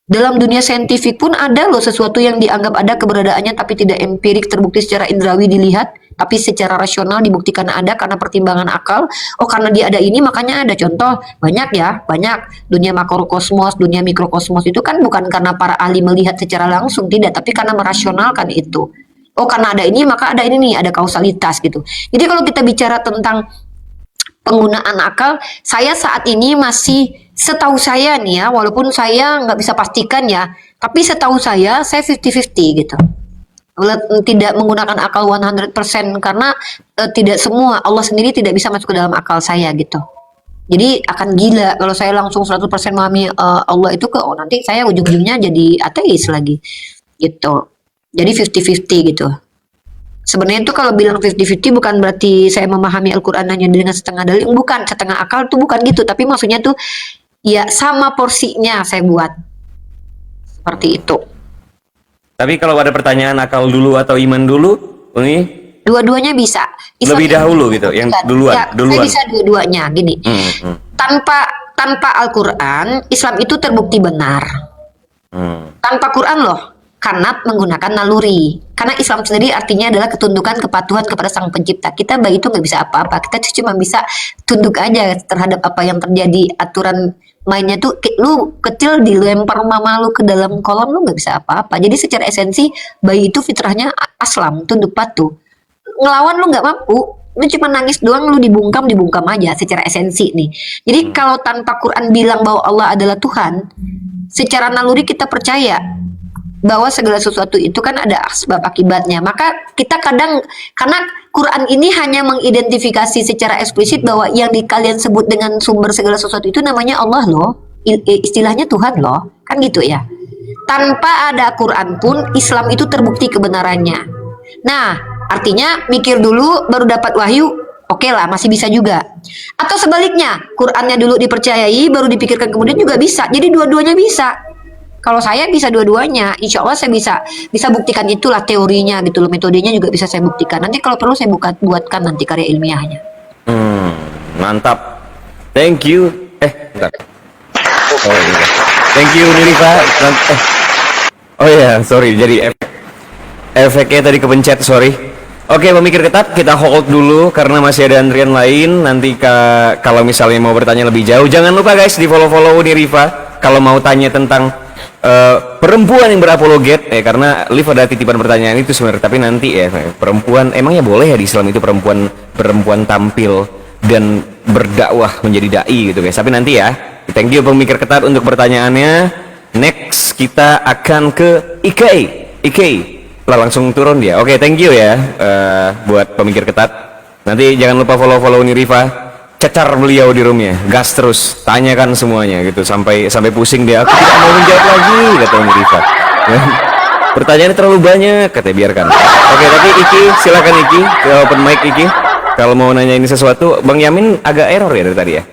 Dalam dunia saintifik pun ada loh sesuatu yang dianggap ada keberadaannya tapi tidak empirik terbukti secara indrawi dilihat, tapi secara rasional dibuktikan ada karena pertimbangan akal. Oh karena dia ada ini makanya ada. Contoh banyak ya, banyak dunia makrokosmos, dunia mikrokosmos itu kan bukan karena para ahli melihat secara langsung, tidak, tapi karena merasionalkan itu. Oh karena ada ini maka ada ini nih, ada kausalitas gitu. Jadi kalau kita bicara tentang penggunaan akal, saya saat ini masih, setahu saya nih ya, walaupun saya nggak bisa pastikan ya, tapi setahu saya 50-50 gitu. Tidak menggunakan akal 100% karena tidak semua, Allah sendiri tidak bisa masuk ke dalam akal saya gitu. Jadi akan gila kalau saya langsung 100% memahami Allah itu nanti saya ujung-ujungnya jadi ateis lagi gitu. Jadi 50-50 gitu. Sebenarnya itu kalau bilang 50-50 bukan berarti saya memahami Al-Quran hanya dengan setengah dalil, bukan, setengah akal tuh bukan gitu, tapi maksudnya tuh ya sama porsinya saya buat seperti itu. Tapi kalau ada pertanyaan akal dulu atau iman dulu, ini dua-duanya bisa. lebih dahulu gitu, yang duluan. Ya, saya bisa dua-duanya gini. Tanpa tanpa Al-Quran, Islam itu terbukti benar. Tanpa Quran loh, karena menggunakan naluri. Karena Islam sendiri artinya adalah ketundukan, kepatuhan kepada Sang Pencipta. Kita bayi itu nggak bisa apa-apa. Kita tuh cuma bisa tunduk aja terhadap apa yang terjadi. Aturan mainnya tuh, lu kecil dilempar mama lu ke dalam kolam, lu nggak bisa apa-apa. Jadi secara esensi, bayi itu fitrahnya aslam, tunduk patuh. Ngelawan lu nggak mampu. Lu cuma nangis doang, lu dibungkam aja secara esensi nih. Jadi kalau tanpa Quran bilang bahwa Allah adalah Tuhan, secara naluri kita percaya bahwa segala sesuatu itu kan ada sebab akibatnya. Maka kita kadang, karena Quran ini hanya mengidentifikasi secara eksplisit bahwa yang kalian sebut dengan sumber segala sesuatu itu namanya Allah loh, istilahnya Tuhan loh, kan gitu ya. Tanpa ada Quran pun Islam itu terbukti kebenarannya. Nah, artinya mikir dulu baru dapat wahyu, oke lah, masih bisa juga. Atau sebaliknya, Qurannya dulu dipercayai baru dipikirkan kemudian juga bisa. Jadi dua-duanya bisa. Kalau saya bisa dua-duanya, insya Allah saya bisa buktikan, itulah teorinya gitu loh, metodenya juga bisa saya buktikan. Nanti kalau perlu saya buatkan nanti karya ilmiahnya. Mantap. Thank you. Bentar. Oh, ini. Thank you Nirifa. Oh ya, sorry. Jadi efeknya tadi kepencet, sorry. Oke, pemikir ketat, kita hold dulu karena masih ada antrian lain. Nanti kalau misalnya mau bertanya lebih jauh, jangan lupa guys di follow Nirifa. Kalau mau tanya tentang perempuan yang berapologet, karena Liv ada titipan pertanyaan itu sebenarnya, tapi nanti ya, perempuan emangnya boleh ya di Islam itu perempuan tampil dan berdakwah menjadi dai gitu guys. Tapi nanti ya, thank you pemikir ketat untuk pertanyaannya. Next kita akan ke IK lah, langsung turun dia. Oke, thank you ya buat pemikir ketat. Nanti jangan lupa follow Nirifa. Cecar beliau di roomnya, gas terus, tanyakan semuanya gitu sampai pusing dia. Aku tidak mau menjawab lagi, kata Nirifa. Pertanyaannya terlalu banyak, katanya, biarkan. Oke, tapi Iki, silakan Iki, ke open mic Iki. Kalau mau nanya ini sesuatu, Bang Yamin agak error ya dari tadi ya.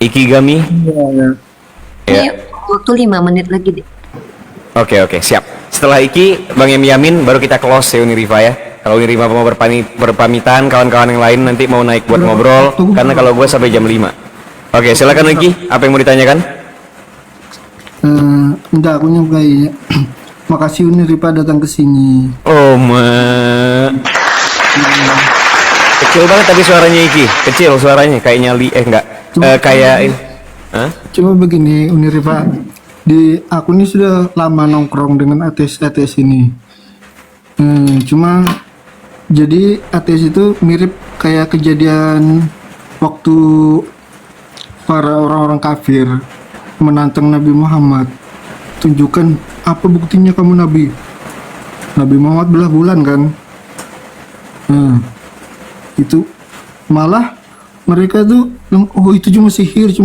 Iki Gami. Ini waktu 5 menit lagi deh. Oke, siap. Setelah Iki, Bang Yamin, baru kita close ya Nirifa ya. Kalau Nirifa mau berpamitan, kawan-kawan yang lain nanti mau naik buat ngobrol, karena kalau gue sampai jam 5. Oke, silakan Iki, apa yang mau ditanyakan? Enggak, aku nyampai. Makasih Nirifa datang ke sini. Oh, kecil banget tadi suaranya Iki, kecil suaranya, kayak nyali, enggak, kayak ini. Cuma begini, Nirifa, aku ini sudah lama nongkrong dengan ateis ini. Cuma jadi ateis itu mirip kayak kejadian waktu para orang-orang kafir menantang Nabi Muhammad. Tunjukkan apa buktinya kamu Nabi. Nabi Muhammad belah bulan kan. Itu malah mereka tuh, oh itu cuma sihir.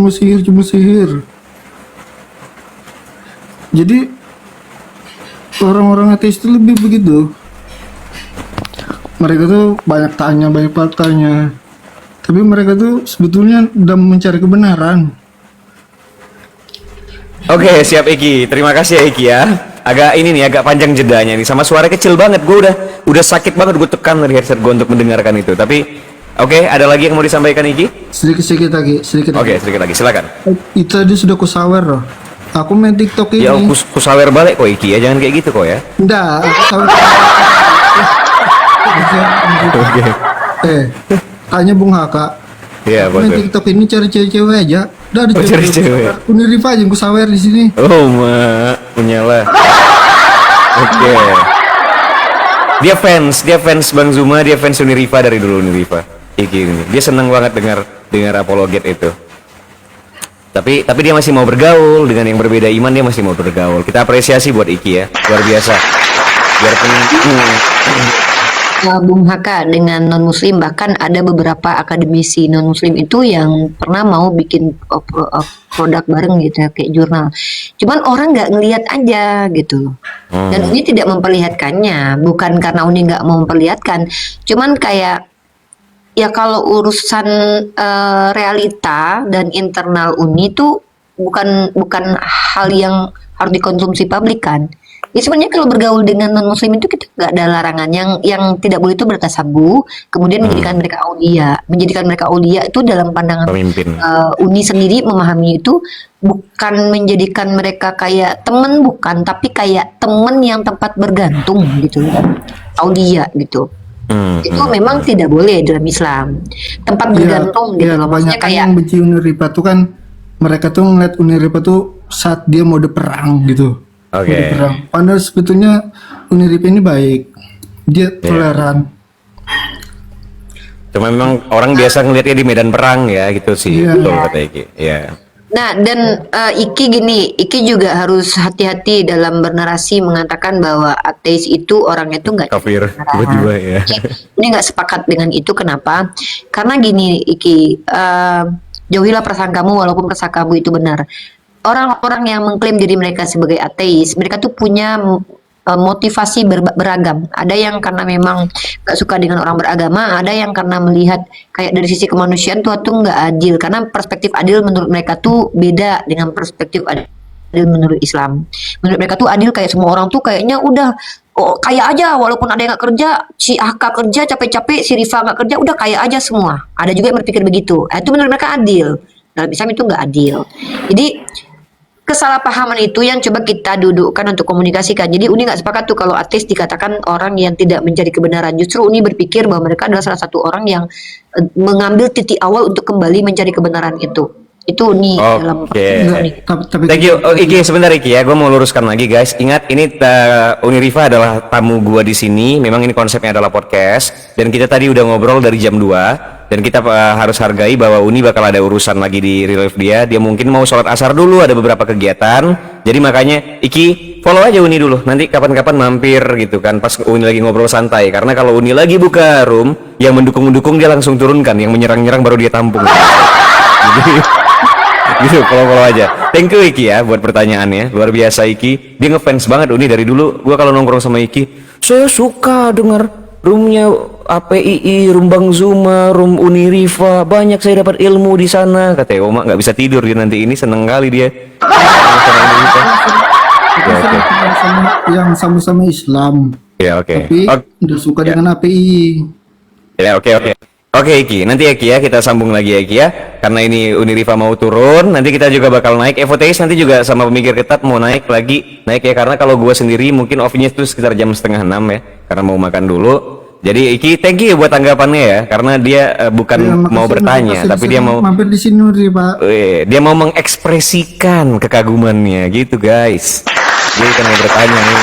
Jadi orang-orang ateis itu lebih begitu. Mereka tuh banyak tanya, tapi mereka tuh sebetulnya udah mencari kebenaran. Oke, siap Iki. Terima kasih ya Iki ya. Agak panjang jedanya nih. Sama suara kecil banget. Gue udah sakit banget gue tekan dari headset gue untuk mendengarkan itu. Tapi oke, ada lagi yang mau disampaikan Iki? Sedikit lagi. Oke, sedikit lagi. Silakan. Itu tadi sudah kusawer loh. Aku main TikTok ini. Ya, kusawer balik kok Iki ya. Jangan kayak gitu kok ya. Enggak, aku sawer. Oke. Tanya Bung Haka. Iya, Main betul. TikTok ini cari cewek-cewek aja. Udah ada cari cewek. Nirifa aja yang kusawer di sini. Oh, punyala. Oke. Dia fans Bang Zuma, dia fans Nirifa dari dulu Nirifa. Iki ini. Dia senang banget dengar apologet itu. Tapi dia masih mau bergaul dengan yang berbeda iman, dia masih mau bergaul. Kita apresiasi buat Iki ya, luar biasa. Biarpun Bung Haka dengan non muslim, bahkan ada beberapa akademisi non muslim itu yang pernah mau bikin produk bareng gitu ya, kayak jurnal. Cuman orang nggak ngelihat aja gitu. Dan Uni tidak memperlihatkannya, bukan karena Uni nggak mau memperlihatkan, cuman kayak ya kalau urusan realita dan internal Uni itu bukan hal yang harus dikonsumsi publik kan. Ya sebenarnya kalau bergaul dengan non muslim itu kita nggak ada larangan. Yang tidak boleh itu bertasabuh, kemudian menjadikan mereka aulia itu dalam pandangan Pemimpin. Uni sendiri memahami itu bukan menjadikan mereka kayak teman, bukan, tapi kayak teman yang tempat bergantung gitu, aulia gitu. Itu memang tidak boleh dalam Islam, tempat bergantung gitu loh. Maksudnya Kebanyakan kayak yang benci Uniripa tuh kan mereka tuh ngeliat Uniripa tuh saat dia mode perang gitu. Oke. Mode perang. Padahal sebetulnya Uniripa ini baik, dia Iya. toleran. Cuma memang orang biasa ngelihatnya di medan perang ya gitu sih. Iya. Betul kata Iki. Iya. Nah, dan Iki juga harus hati-hati dalam bernarasi mengatakan bahwa ateis itu orangnya itu nggak Kafir kebenaran. tiba-tiba ya. Ini nggak sepakat dengan itu. Kenapa? Karena gini, Iki, jauhilah prasangkamu walaupun prasangkamu itu benar. Orang-orang yang mengklaim diri mereka sebagai ateis, mereka tuh punya motivasi beragam. Ada yang karena memang gak suka dengan orang beragama, ada yang karena melihat kayak dari sisi kemanusiaan tuh nggak adil, karena perspektif adil menurut mereka tuh beda dengan perspektif adil menurut Islam. Menurut mereka tuh adil kayak semua orang tuh kayaknya udah kaya aja, walaupun ada yang nggak kerja, si Aka kerja capek-capek, si Rifa nggak kerja, udah kaya aja semua. Ada juga yang berpikir begitu. Itu menurut mereka adil. Dalam Islam itu nggak adil. Jadi kesalahpahaman itu yang coba kita dudukkan untuk komunikasikan. Jadi Uni nggak sepakat tuh kalau ateis dikatakan orang yang tidak mencari kebenaran. Justru Uni berpikir bahwa mereka adalah salah satu orang yang mengambil titik awal untuk kembali mencari kebenaran itu. Itu Uni dalam Oke. Uni. Tapi Thank you. Oh, Iki, sebentar Iki ya, gue mau luruskan lagi guys. Ingat ini Unirifa adalah tamu gua di sini. Memang ini konsepnya adalah podcast dan kita tadi udah ngobrol dari jam 2 dan kita harus hargai bahwa Uni bakal ada urusan lagi di real life dia. Dia mungkin mau sholat asar dulu, ada beberapa kegiatan. Jadi makanya Iki follow aja Uni dulu. Nanti kapan-kapan mampir gitu kan pas Uni lagi ngobrol santai. Karena kalau Uni lagi buka room, yang mendukung-mendukung dia langsung turunkan, yang menyerang-nyerang baru dia tampung. Jadi gitu, follow aja. Thank you Iki ya buat pertanyaannya, luar biasa Iki. Dia ngefans banget Uni dari dulu. Gua kalau nongkrong sama Iki, saya suka dengar roomnya APII, room Bang Zuma, room Unirifa, banyak saya dapat ilmu di sana. Katanya Oma nggak bisa tidur dia nanti, ini seneng kali dia. kita sering kenal sama yang sama-sama Islam, Ya oke. tapi udah suka dengan API. Ya oke. Oke Iki, nanti ya Ki ya, kita sambung lagi ya Ki ya. Karena ini Unirifa mau turun, nanti kita juga bakal naik. Evoteis nanti juga sama pemikir ketat mau naik ya. Karena kalau gua sendiri mungkin off-nya itu sekitar jam 5:30 ya, karena mau makan dulu. Jadi Iki, thank you buat tanggapannya ya, karena dia bukan Ya, makasih, mau bertanya, makasih tapi bisa dia mau mampir di sini nih Pak. dia mau mengekspresikan kekagumannya gitu guys. Dia kan mau bertanya nih.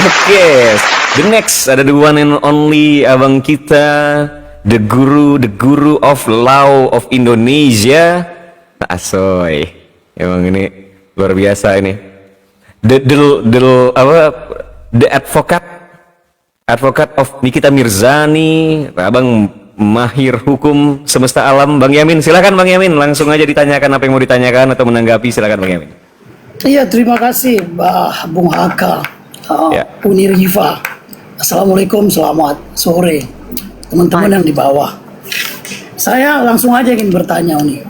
Oke, the next ada the one and only abang kita, the guru of law of Indonesia, Asoy. Emang ini luar biasa ini. The advocate of Nikita Mirzani, abang mahir hukum semesta alam, Bang Yamin. Silakan Bang Yamin, langsung aja ditanyakan apa yang mau ditanyakan atau menanggapi, silakan Bang Yamin. Iya, terima kasih Bung Haka, Ya. Unirifa. Assalamualaikum, selamat sore teman-teman yang di bawah. Saya langsung aja ingin bertanya nih.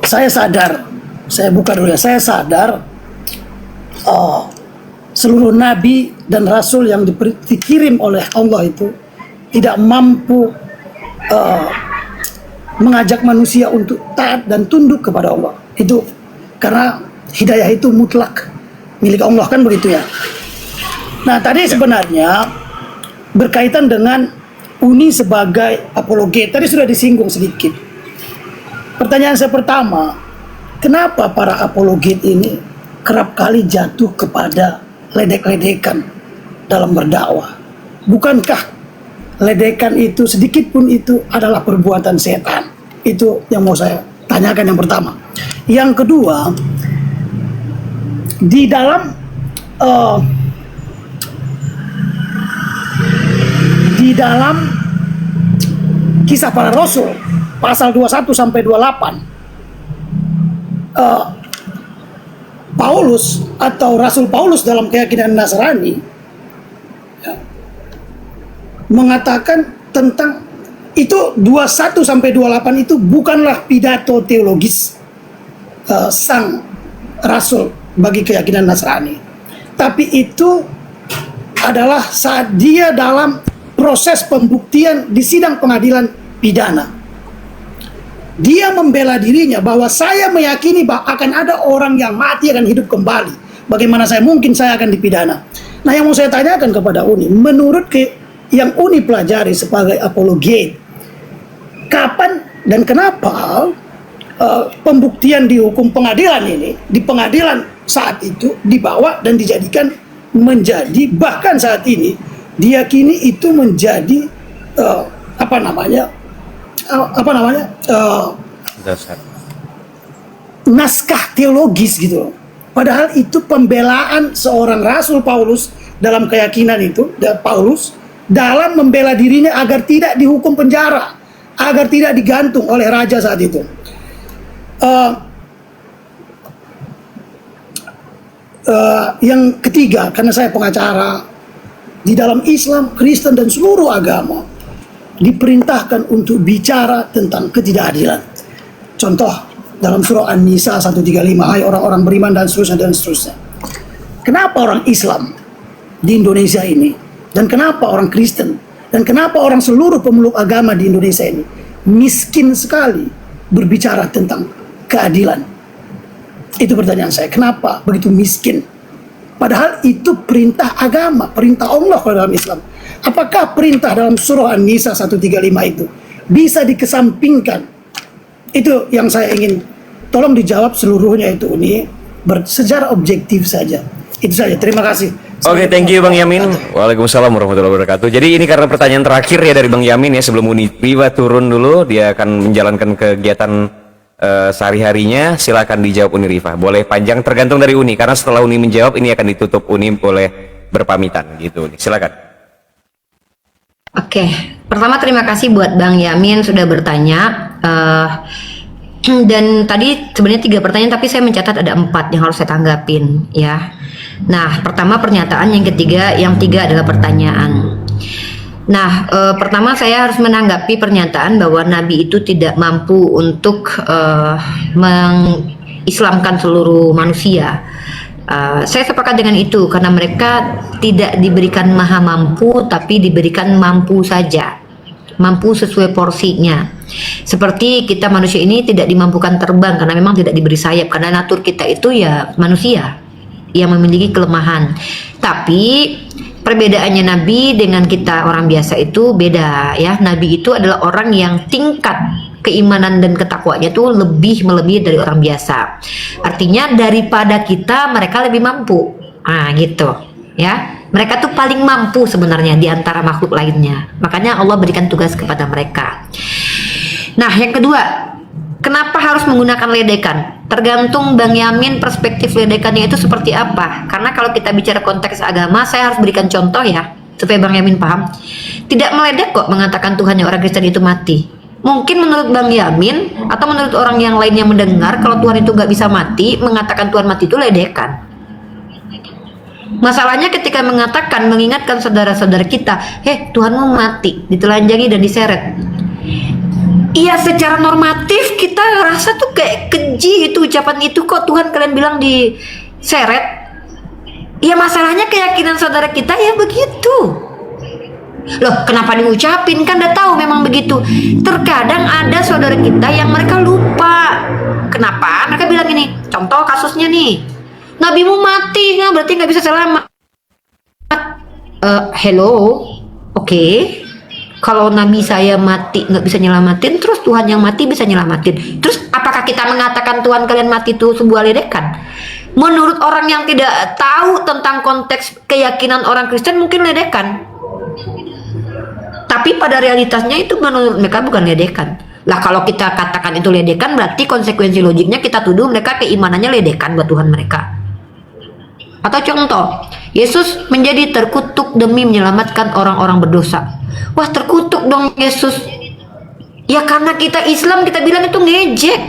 Saya sadar, saya buka dulu ya. Saya sadar seluruh nabi dan rasul yang dikirim oleh Allah itu tidak mampu mengajak manusia untuk taat dan tunduk kepada Allah. Itu karena hidayah itu mutlak milik Allah, kan begitu ya. Nah, tadi sebenarnya berkaitan dengan Uni sebagai apologet, tadi sudah disinggung sedikit. Pertanyaan saya pertama, kenapa para apologet ini kerap kali jatuh kepada ledek-ledekan dalam berdakwah? Bukankah ledekan itu sedikit pun itu adalah perbuatan setan? Itu yang mau saya tanyakan yang pertama. Yang kedua, di dalam kisah para rasul pasal 21 sampai 28, Paulus atau Rasul Paulus dalam keyakinan Nasrani mengatakan tentang itu 21 sampai 28 itu bukanlah pidato teologis sang rasul bagi keyakinan Nasrani. tapi itu adalah saat dia dalam proses pembuktian di sidang pengadilan pidana. Dia membela dirinya bahwa saya meyakini bahwa akan ada orang yang mati akan hidup kembali. Bagaimana mungkin saya akan dipidana? Nah, yang mau saya tanyakan kepada Uni, menurut yang Uni pelajari sebagai apologet, kapan dan kenapa pembuktian di hukum pengadilan ini, di pengadilan saat itu dibawa dan dijadikan menjadi, bahkan saat ini diyakini itu menjadi naskah teologis gitu loh. Padahal itu pembelaan seorang Rasul Paulus dalam keyakinan itu, Paulus dalam membela dirinya agar tidak dihukum penjara, agar tidak digantung oleh raja saat itu. Yang ketiga, karena saya pengacara, di dalam Islam, Kristen dan seluruh agama diperintahkan untuk bicara tentang ketidakadilan. Contoh dalam surah An-Nisa 135, hai orang-orang beriman dan seterusnya. Kenapa orang Islam di Indonesia ini, dan kenapa orang Kristen, dan kenapa orang seluruh pemeluk agama di Indonesia ini miskin sekali berbicara tentang keadilan? Itu pertanyaan saya. Kenapa begitu miskin? Padahal itu perintah agama, perintah Allah dalam Islam. Apakah perintah dalam surah An-Nisa 135 itu bisa dikesampingkan? Itu yang saya ingin, tolong dijawab seluruhnya itu Uni, secara objektif saja. Itu saja, terima kasih. Oke, thank you Bang Yamin. Waalaikumsalam warahmatullahi wabarakatuh. Jadi ini karena pertanyaan terakhir ya dari Bang Yamin ya, sebelum Uni Riva turun dulu, dia akan menjalankan kegiatan sehari-harinya. Silakan dijawab Uni Riva. Boleh panjang tergantung dari Uni, karena setelah Uni menjawab ini akan ditutup, Uni boleh berpamitan gitu. Silakan. Oke, pertama terima kasih buat Bang Yamin sudah bertanya. Dan tadi sebenarnya 3 pertanyaan, tapi saya mencatat ada 4 yang harus saya tanggapin ya. Nah, pertama pernyataan, yang ketiga, yang 3 adalah pertanyaan. Nah, pertama saya harus menanggapi pernyataan bahwa Nabi itu tidak mampu untuk mengislamkan seluruh manusia. Saya sepakat dengan itu, karena mereka tidak diberikan maha mampu, tapi diberikan mampu saja, mampu sesuai porsinya. Seperti kita manusia ini tidak dimampukan terbang karena memang tidak diberi sayap, karena natur kita itu ya manusia yang memiliki kelemahan. Tapi perbedaannya Nabi dengan kita orang biasa itu beda ya. Nabi itu adalah orang yang tingkat keimanan dan ketakwaannya itu lebih melebihi dari orang biasa. Artinya daripada kita, mereka lebih mampu. Nah gitu ya. Mereka tuh paling mampu sebenarnya di antara makhluk lainnya. Makanya Allah berikan tugas kepada mereka. Nah, yang kedua, kenapa harus menggunakan ledekan? Tergantung Bang Yamin perspektif ledekannya itu seperti apa. Karena kalau kita bicara konteks agama, saya harus berikan contoh ya, supaya Bang Yamin paham. Tidak meledek kok mengatakan Tuhan yang orang Kristen itu mati. Mungkin menurut Bang Yamin atau menurut orang yang lain yang mendengar, kalau Tuhan itu nggak bisa mati, mengatakan Tuhan mati itu ledekan. Masalahnya ketika mengatakan, mengingatkan saudara-saudara kita, Tuhanmu mati, ditelanjangi dan diseret. Iya, secara normatif kita rasa tuh kayak keji itu ucapan itu, kok Tuhan kalian bilang diseret. Iya, masalahnya keyakinan saudara kita ya begitu. Loh, kenapa diucapin? Kan udah tahu memang begitu. Terkadang ada saudara kita yang mereka lupa. Kenapa? Mereka bilang gini, contoh kasusnya nih, nabimu mati, nah berarti nggak bisa selamat. Hello, oke. Kalau nabi saya mati nggak bisa nyelamatin, terus Tuhan yang mati bisa nyelamatin. Terus apakah kita mengatakan Tuhan kalian mati itu sebuah ledekan? Menurut orang yang tidak tahu tentang konteks keyakinan orang Kristen mungkin ledekan. Tapi pada realitasnya itu menurut mereka bukan ledekan. Lah kalau kita katakan itu ledekan, berarti konsekuensi logiknya kita tuduh mereka keimanannya ledekan buat Tuhan mereka. Atau contoh, Yesus menjadi terkutuk demi menyelamatkan orang-orang berdosa. Wah, terkutuk dong Yesus. Ya karena kita Islam, kita bilang itu ngejek.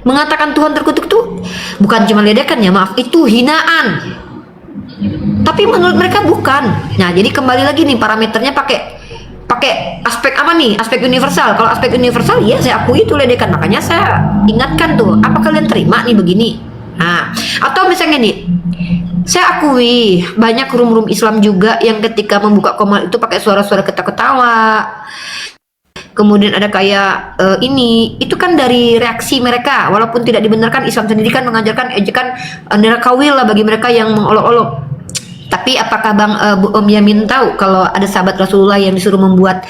Mengatakan Tuhan terkutuk tuh bukan cuma ledekan ya, maaf, itu hinaan. Tapi menurut mereka bukan. Nah, jadi kembali lagi nih parameternya pakai aspek apa nih? Aspek universal. Kalau aspek universal, ya saya akui itu ledekan. Makanya saya ingatkan tuh, apa kalian terima nih begini? Nah, atau misalnya nih, Saya akui banyak room-room Islam juga yang ketika membuka komal itu pakai suara-suara ketawa-ketawa. Kemudian ada kayak ini, itu kan dari reaksi mereka. Walaupun tidak dibenarkan, Islam sendiri kan mengajarkan ejekan nerakawil lah bagi mereka yang mengolok-olok. Tapi apakah Om Yamin tahu kalau ada sahabat Rasulullah yang disuruh membuat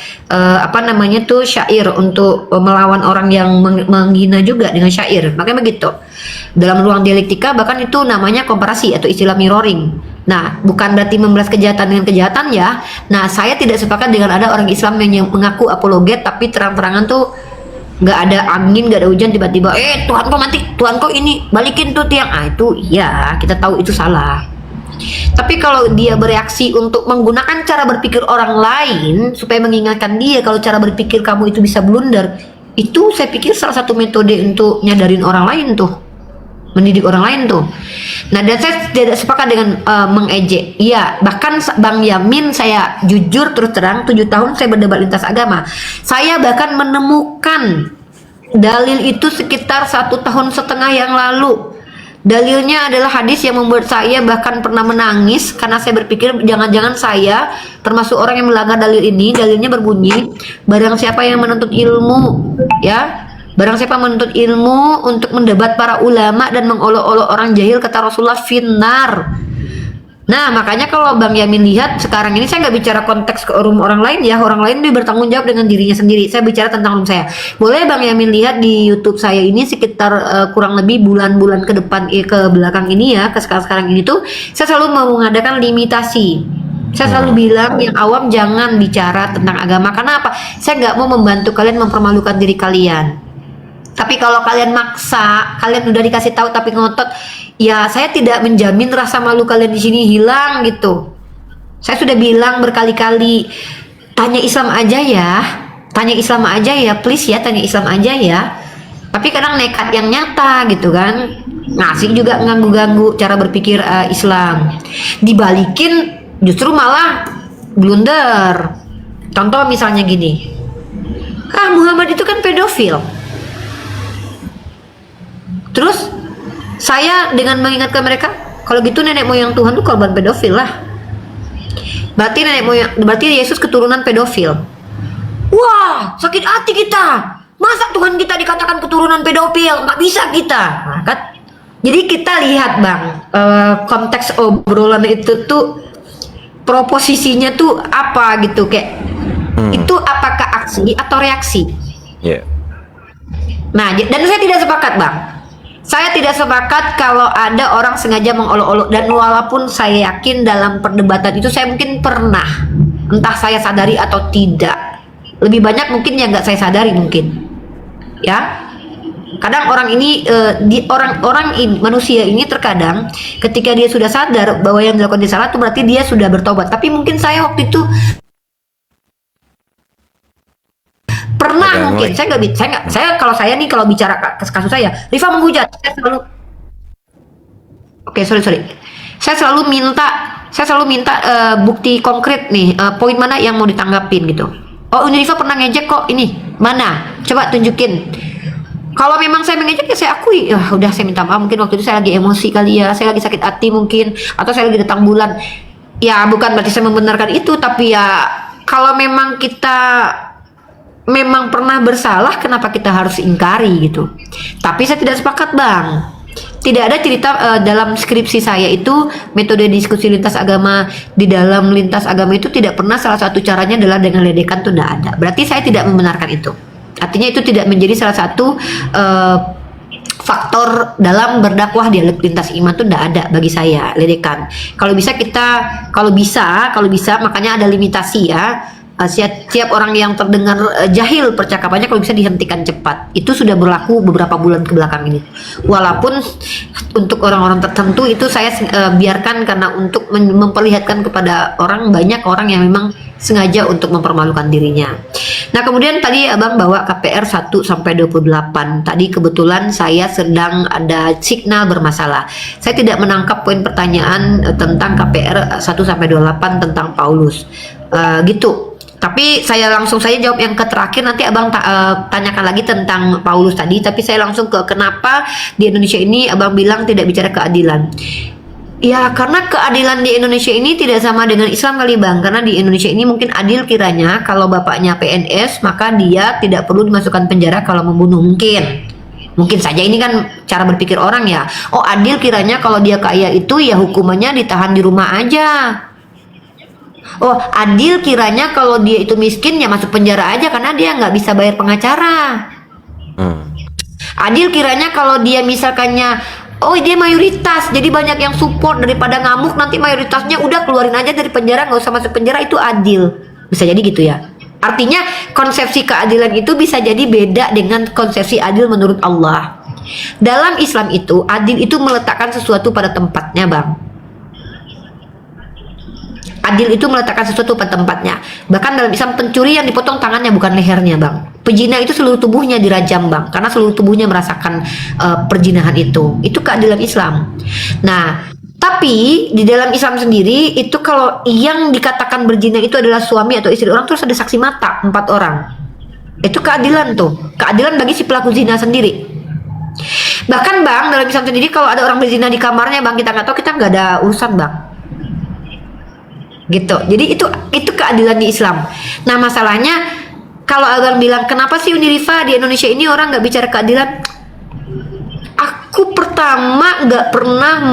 syair untuk melawan orang yang menghina juga dengan syair? Makanya begitu. Dalam ruang dialektika bahkan itu namanya komparasi atau istilah mirroring. Nah, bukan berarti membalas kejahatan dengan kejahatan ya. Nah, saya tidak sepakat dengan ada orang Islam yang mengaku apologet tapi terang-terangan tuh nggak ada angin, nggak ada hujan, tiba-tiba Tuhan kau mati, Tuhan kau ini balikin tuh tiang. Itu iya, kita tahu itu salah. Tapi kalau dia bereaksi untuk menggunakan cara berpikir orang lain supaya mengingatkan dia kalau cara berpikir kamu itu bisa blunder, itu saya pikir salah satu metode untuk nyadarin orang lain tuh, mendidik orang lain tuh. Nah, dan saya tidak sepakat dengan mengejek. Iya, bahkan Bang Yamin, saya jujur terus terang 7 tahun saya berdebat lintas agama. Saya bahkan menemukan dalil itu sekitar 1,5 tahun yang lalu. Dalilnya adalah hadis yang membuat saya bahkan pernah menangis karena saya berpikir jangan-jangan saya termasuk orang yang melanggar dalil ini. Dalilnya berbunyi, barang siapa yang menuntut ilmu, ya, barang siapa menuntut ilmu untuk mendebat para ulama dan mengolok-olok orang jahil, kata Rasulullah, finnar. Nah, makanya kalau Bang Yamin lihat sekarang ini, saya nggak bicara konteks ke room orang lain ya, orang lain dia bertanggung jawab dengan dirinya sendiri. Saya bicara tentang room saya. Boleh Bang Yamin lihat di YouTube saya ini sekitar kurang lebih bulan-bulan ke depan ke belakang ini ya, ke sekarang ini tuh saya selalu mau mengadakan limitasi. Saya selalu bilang yang awam jangan bicara tentang agama. Karena apa? Saya nggak mau membantu kalian mempermalukan diri kalian. Tapi kalau kalian maksa, kalian udah dikasih tahu tapi ngotot, ya saya tidak menjamin rasa malu kalian di sini hilang gitu. Saya sudah bilang berkali-kali, tanya Islam aja ya, tanya Islam aja ya, please ya, tanya Islam aja ya. Tapi kadang nekat yang nyata gitu kan, ngasih juga ganggu-ganggu cara berpikir Islam. Dibalikin justru malah blunder. Contoh misalnya gini, Muhammad itu kan pedofil. Terus saya dengan mengingatkan mereka, kalau gitu nenek moyang Tuhan tuh korban pedofil lah. Berarti Yesus keturunan pedofil. Wah, sakit hati kita. Masa Tuhan kita dikatakan keturunan pedofil? Nggak bisa kita. Nah, kan? Jadi kita lihat Bang, konteks obrolan itu tuh proposisinya tuh apa gitu, kayak itu apakah aksi atau reaksi? Yeah. Nah, dan saya tidak sepakat Bang. Saya tidak sepakat kalau ada orang sengaja mengolok-olok, dan walaupun saya yakin dalam perdebatan itu saya mungkin pernah, entah saya sadari atau tidak, lebih banyak mungkin yang nggak saya sadari mungkin, ya. Kadang orang ini, manusia ini terkadang ketika dia sudah sadar bahwa yang dilakukan dia salah itu berarti dia sudah bertobat. Tapi mungkin saya waktu itu pernah mungkin saya kalau bicara kasus saya, Rifa menghujat, saya selalu saya selalu minta bukti konkret nih, poin mana yang mau ditanggapin gitu. Oh, ini Rifa pernah ngejek kok, ini mana, coba tunjukin. Kalau memang saya mengejek ya saya akui, udah saya minta maaf, mungkin waktu itu saya lagi emosi kali ya, saya lagi sakit hati mungkin, atau saya lagi datang bulan. Ya bukan berarti saya membenarkan itu, tapi ya kalau memang kita memang pernah bersalah, kenapa kita harus ingkari gitu. Tapi saya tidak sepakat Bang, tidak ada cerita dalam skripsi saya itu metode diskusi lintas agama. Di dalam lintas agama itu tidak pernah salah satu caranya adalah dengan ledekan, tuh tidak ada. Berarti saya tidak membenarkan itu. Artinya itu tidak menjadi salah satu faktor dalam berdakwah dialog lintas iman, tuh tidak ada bagi saya ledekan. Kalau bisa makanya ada limitasi ya. Setiap orang yang terdengar jahil percakapannya kalau bisa dihentikan cepat. Itu sudah berlaku beberapa bulan ke belakang ini. Walaupun untuk orang-orang tertentu itu saya biarkan karena untuk memperlihatkan kepada banyak orang yang memang sengaja untuk mempermalukan dirinya. Nah, kemudian tadi Abang bawa KPR 1-28. Tadi kebetulan saya sedang ada signal bermasalah. Saya tidak menangkap poin pertanyaan tentang KPR 1-28 tentang Paulus. Gitu. Tapi saya langsung saja jawab yang terakhir, nanti Abang tanyakan lagi tentang Paulus tadi. Tapi saya langsung ke kenapa di Indonesia ini Abang bilang tidak bicara keadilan. Ya, karena keadilan di Indonesia ini tidak sama dengan Islam kali Bang. Karena di Indonesia ini mungkin adil kiranya kalau bapaknya PNS, maka dia tidak perlu dimasukkan penjara kalau membunuh. Mungkin saja ini kan cara berpikir orang ya. Oh, adil kiranya kalau dia kaya itu ya hukumannya ditahan di rumah aja. Oh, adil kiranya kalau dia itu miskin ya masuk penjara aja karena dia nggak bisa bayar pengacara. Adil kiranya kalau dia misalkannya, oh dia mayoritas, jadi banyak yang support daripada ngamuk, nanti mayoritasnya udah keluarin aja dari penjara, nggak usah masuk penjara, itu adil. Bisa jadi gitu ya. Artinya konsepsi keadilan itu bisa jadi beda dengan konsepsi adil menurut Allah. Dalam Islam itu, adil itu meletakkan sesuatu pada tempatnya Bang. Adil itu meletakkan sesuatu pada tempatnya. Bahkan dalam Islam pencuri yang dipotong tangannya bukan lehernya Bang. Pezina itu seluruh tubuhnya dirajam Bang, karena seluruh tubuhnya merasakan perzinahan itu. Itu keadilan Islam. Nah, tapi di dalam Islam sendiri itu kalau yang dikatakan berzina itu adalah suami atau istri orang, terus ada saksi mata 4 orang. Itu keadilan tuh. Keadilan bagi si pelaku zina sendiri. Bahkan Bang, dalam Islam sendiri kalau ada orang berzina di kamarnya Bang, kita nggak tahu, kita nggak ada urusan Bang. Gitu. Jadi itu keadilan di Islam. Nah, masalahnya kalau Abang bilang kenapa sih Uniriva di Indonesia ini orang nggak bicara keadilan? Aku pertama nggak pernah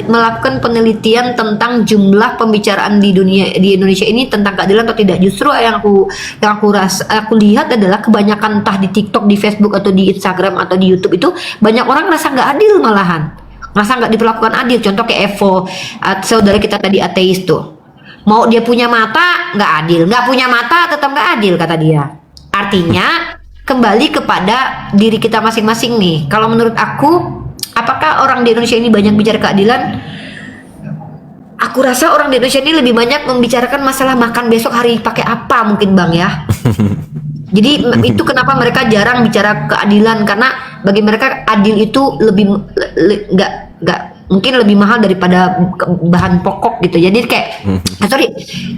melakukan penelitian tentang jumlah pembicaraan di Indonesia ini tentang keadilan atau tidak. Justru yang aku lihat adalah kebanyakan entah di TikTok, di Facebook atau di Instagram atau di YouTube itu banyak orang ngerasa nggak adil, malahan ngerasa nggak diperlakukan adil. Contoh kayak Evo, saudara kita tadi ateis tuh. Mau dia punya mata nggak adil, nggak punya mata tetap nggak adil kata dia. Artinya kembali kepada diri kita masing-masing nih. Kalau menurut aku, apakah orang di Indonesia ini banyak bicara keadilan? Aku rasa orang di Indonesia ini lebih banyak membicarakan masalah makan besok hari pakai apa mungkin Bang ya. Jadi itu kenapa mereka jarang bicara keadilan, karena bagi mereka adil itu lebih nggak mungkin lebih mahal daripada bahan pokok gitu. Jadi kayak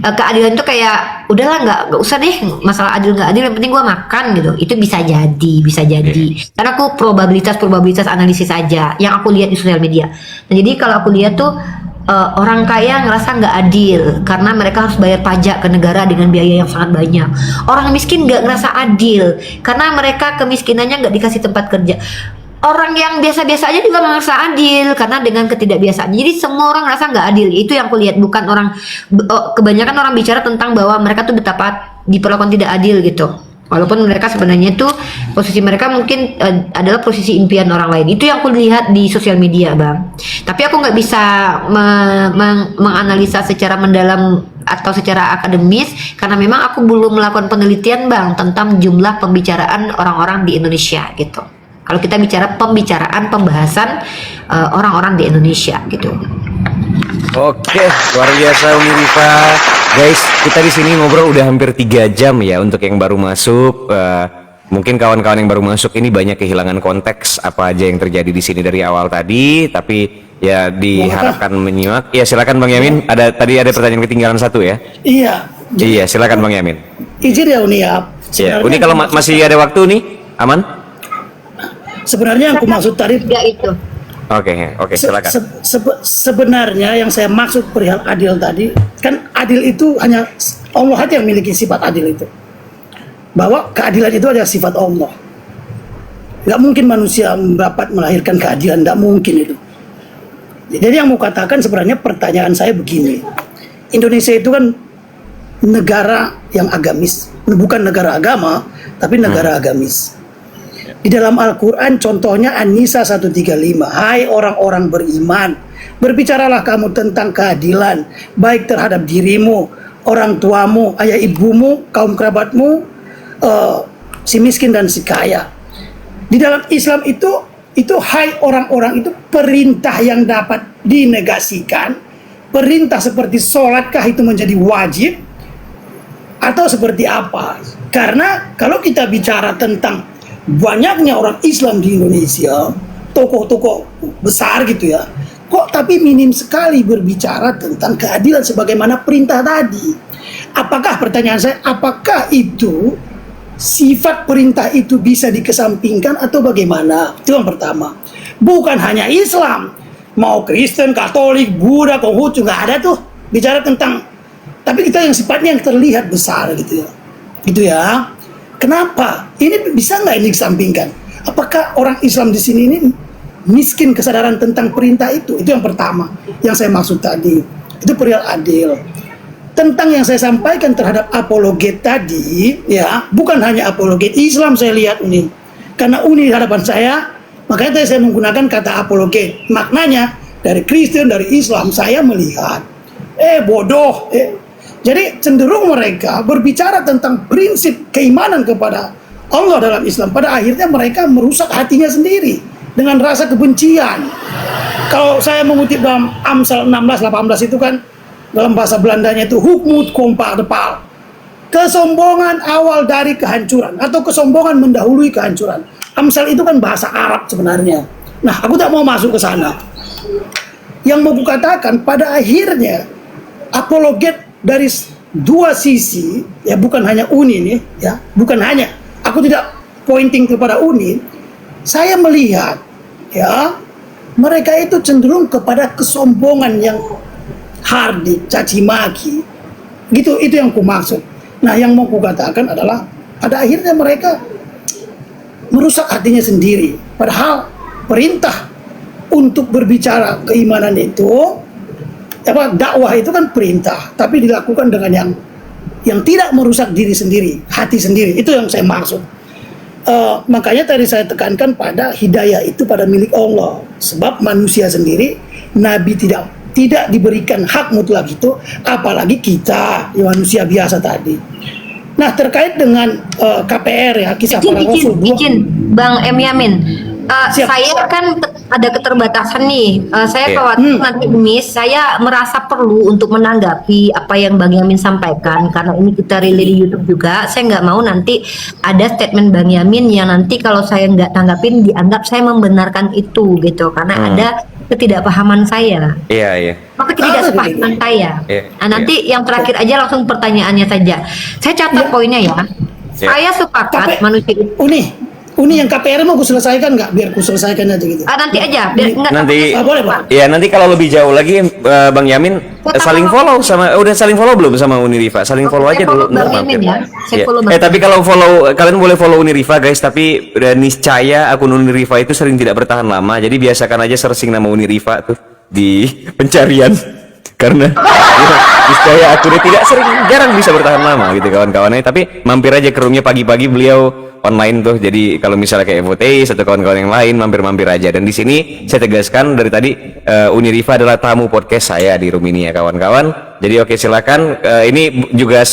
keadilan itu kayak udahlah nggak usah deh masalah adil nggak adil, yang penting gua makan gitu. Itu bisa jadi karena aku probabilitas analisis aja yang aku lihat di sosial media. Nah, jadi kalau aku lihat tuh orang kaya ngerasa nggak adil karena mereka harus bayar pajak ke negara dengan biaya yang sangat banyak. Orang miskin nggak ngerasa adil karena mereka kemiskinannya nggak dikasih tempat kerja. Orang yang biasa-biasa aja juga merasa adil karena dengan ketidakbiasaan. Jadi semua orang merasa nggak adil. Itu yang aku lihat. Bukan orang, kebanyakan orang bicara tentang bahwa mereka tuh betapa diperlakukan tidak adil gitu. Walaupun mereka sebenarnya tuh posisi mereka mungkin adalah posisi impian orang lain. Itu yang aku lihat di sosial media Bang. Tapi aku nggak bisa menganalisa secara mendalam atau secara akademis karena memang aku belum melakukan penelitian Bang tentang jumlah pembicaraan orang-orang di Indonesia gitu. Kalau kita bicara pembahasan orang-orang di Indonesia gitu. Oke, luar biasa Uniriva. Guys, kita di sini ngobrol udah hampir 3 jam ya untuk yang baru masuk. Mungkin kawan-kawan yang baru masuk ini banyak kehilangan konteks apa aja yang terjadi di sini dari awal tadi, tapi ya diharapkan menyimak. Ya silakan Bang Yamin. Tadi ada pertanyaan ketinggalan satu ya? Iya. Iya, silakan Bang Yamin. Izin ya Uni ya. Ya, Uni kalau masih ada waktu nih, aman? Sebenarnya yang aku maksud tadi Ya itu. Oke, silakan. Sebenarnya yang saya maksud perihal adil tadi, kan adil itu hanya Allah aja yang memiliki sifat adil itu. Bahwa keadilan itu adalah sifat Allah. Nggak mungkin manusia dapat melahirkan keadilan, nggak mungkin itu. Jadi yang mau katakan sebenarnya pertanyaan saya begini. Indonesia itu kan negara yang agamis, bukan negara agama, tapi negara agamis. Di dalam Al-Quran contohnya An-Nisa 135, hai orang-orang beriman, berbicaralah kamu tentang keadilan, baik terhadap dirimu, orang tuamu, ayah ibumu, kaum kerabatmu, si miskin dan si kaya. Di dalam Islam itu hai orang-orang itu perintah yang dapat dinegasikan, perintah seperti sholatkah itu menjadi wajib, atau seperti apa? Karena kalau kita bicara tentang banyaknya orang Islam di Indonesia, tokoh-tokoh besar gitu ya, kok tapi minim sekali berbicara tentang keadilan sebagaimana perintah tadi. Apakah, pertanyaan saya, apakah itu sifat perintah itu bisa dikesampingkan atau bagaimana? Itu yang pertama. Bukan hanya Islam, mau Kristen, Katolik, Buddha, Konghucu, nggak ada tuh bicara tentang. Tapi kita yang sifatnya yang terlihat besar gitu ya. Gitu ya. Kenapa? Ini bisa nggak ini dikesampingkan? Apakah orang Islam di sini ini miskin kesadaran tentang perintah itu? Itu yang pertama yang saya maksud tadi. Itu perihal adil. Tentang yang saya sampaikan terhadap apologet tadi, ya, bukan hanya apologet Islam saya lihat ini. Karena di hadapan saya, makanya tadi saya menggunakan kata apologet. Maknanya dari Kristen, dari Islam, saya melihat, bodoh. Jadi cenderung mereka berbicara tentang prinsip keimanan kepada Allah dalam Islam. Pada akhirnya mereka merusak hatinya sendiri dengan rasa kebencian. Kalau saya mengutip dalam Amsal 16-18 itu kan, dalam bahasa Belandanya itu hukmut kompa depal. Kesombongan awal dari kehancuran, atau kesombongan mendahului kehancuran. Amsal itu kan bahasa Arab sebenarnya. Nah, aku tak mau masuk ke sana. Yang mau kukatakan, pada akhirnya apologet dari dua sisi, ya, bukan hanya Uni nih, ya, bukan hanya, aku tidak pointing kepada Uni, saya melihat, ya, mereka itu cenderung kepada kesombongan yang hardik, caci maki, gitu. Itu yang ku maksud. Nah, yang mau ku katakan adalah pada akhirnya mereka merusak hatinya sendiri. Padahal perintah untuk berbicara keimanan itu, dakwah itu kan perintah, tapi dilakukan dengan yang tidak merusak diri sendiri, hati sendiri. Itu yang saya maksud. Makanya tadi saya tekankan pada hidayah itu pada milik Allah. Sebab manusia sendiri, Nabi tidak diberikan hak mutlak itu, apalagi kita, manusia biasa tadi. Nah, terkait dengan KPR, ya, kisah para rasul. Izin, Bang M. Yamin. Siap. Saya kan ada keterbatasan nih. Saya khawatir nanti miss. Saya merasa perlu untuk menanggapi apa yang Bang Yamin sampaikan, karena ini kita relay di YouTube juga. Saya nggak mau nanti ada statement Bang Yamin yang nanti kalau saya nggak tanggapin dianggap saya membenarkan itu gitu, karena ada ketidakpahaman saya. Iya. Maka ketidaksepahaman saya. Nah, nanti yang terakhir aja langsung pertanyaannya saja. Saya catat poinnya ya. Saya sepakat manusia Uni yang KPR mau aku selesaikan nggak? Biar aku selesaikan aja gitu. nanti aja, biar enggak. Nanti boleh, Pak. ya, nanti kalau lebih jauh lagi Bang Yamin saling follow sama, udah saling follow belum sama Uniriva? Saling follow aja dulu. Bang Yamin ya. Saya follow Bang. Tapi kalau follow, kalian boleh follow Uniriva guys, tapi udah niscaya akun Uniriva itu sering tidak bertahan lama. Jadi biasakan aja searching nama Uniriva tuh di pencarian. Karena niscaya akunnya jarang bisa bertahan lama gitu kawan-kawannya. Tapi mampir aja ke roomnya pagi-pagi, beliau online tuh. Jadi kalau misalnya kayak Evoteis atau kawan-kawan yang lain, mampir-mampir aja. Dan di sini saya tegaskan dari tadi, Uniriva adalah tamu podcast saya di room ini ya kawan-kawan. Jadi oke, silakan. Ini juga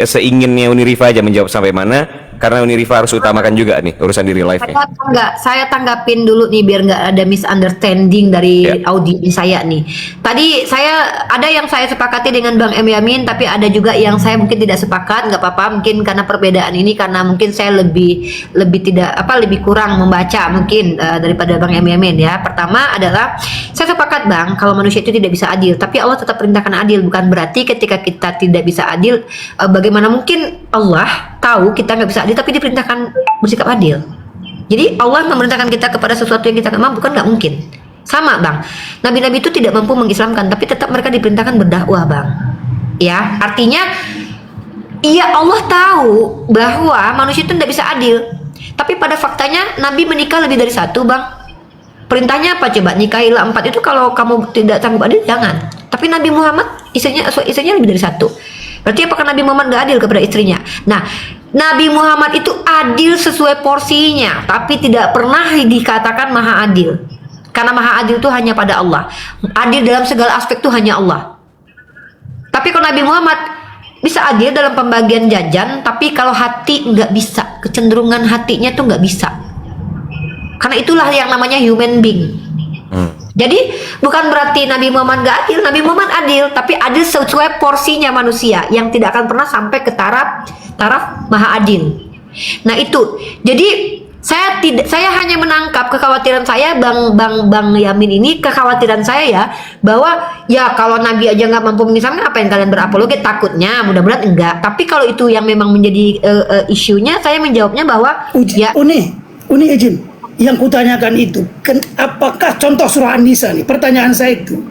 seinginnya Uniriva aja menjawab sampai mana, karena Uniriva harus utamakan juga nih urusan di real life-nya. Saya tanggapin dulu nih biar nggak ada misunderstanding dari audiens saya nih. Tadi ada yang saya sepakati dengan Bang M. Yamin, tapi ada juga yang saya mungkin tidak sepakat. Nggak apa-apa, mungkin karena perbedaan ini, karena mungkin saya lebih kurang membaca mungkin daripada Bang M. Yamin ya. Pertama adalah saya sepakat Bang, kalau manusia itu tidak bisa adil, tapi Allah tetap perintahkan adil. Bukan berarti ketika kita tidak bisa adil, bagaimana mungkin Allah tahu kita nggak bisa adil tapi diperintahkan bersikap adil. Jadi Allah memerintahkan kita kepada sesuatu yang kita nggak mampu, kan nggak mungkin. Sama Bang, nabi-nabi itu tidak mampu mengislamkan, tapi tetap mereka diperintahkan berdakwah Bang. Ya, artinya iya, Allah tahu bahwa manusia itu tidak bisa adil, tapi pada faktanya Nabi menikah lebih dari satu Bang. Perintahnya apa coba? Nikahilah 4. Itu kalau kamu tidak sanggup adil jangan. Tapi Nabi Muhammad istrinya lebih dari satu. Berarti apakah Nabi Muhammad gak adil kepada istrinya? Nah, Nabi Muhammad itu adil sesuai porsinya, tapi tidak pernah dikatakan maha adil. Karena maha adil itu hanya pada Allah. Adil dalam segala aspek itu hanya Allah. Tapi kalau Nabi Muhammad bisa adil dalam pembagian jajan, tapi kalau hati nggak bisa, kecenderungan hatinya tuh nggak bisa. Karena itulah yang namanya human being. Jadi bukan berarti Nabi Muhammad gak adil. Nabi Muhammad adil, tapi adil sesuai porsinya manusia, yang tidak akan pernah sampai ke taraf maha adil. Nah itu. Jadi saya hanya menangkap kekhawatiran saya Bang Yamin ini, kekhawatiran saya ya, bahwa ya kalau Nabi aja nggak mampu mengislamkan, apa yang kalian berapologet? Takutnya mudah-mudahan enggak. Tapi kalau itu yang memang menjadi isunya, saya menjawabnya bahwa Uni izin. yang kutanyakan itu, apakah contoh surah An-Nisa nih, pertanyaan saya itu,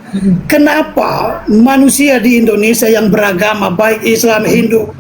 kenapa manusia di Indonesia yang beragama, baik Islam, Hindu,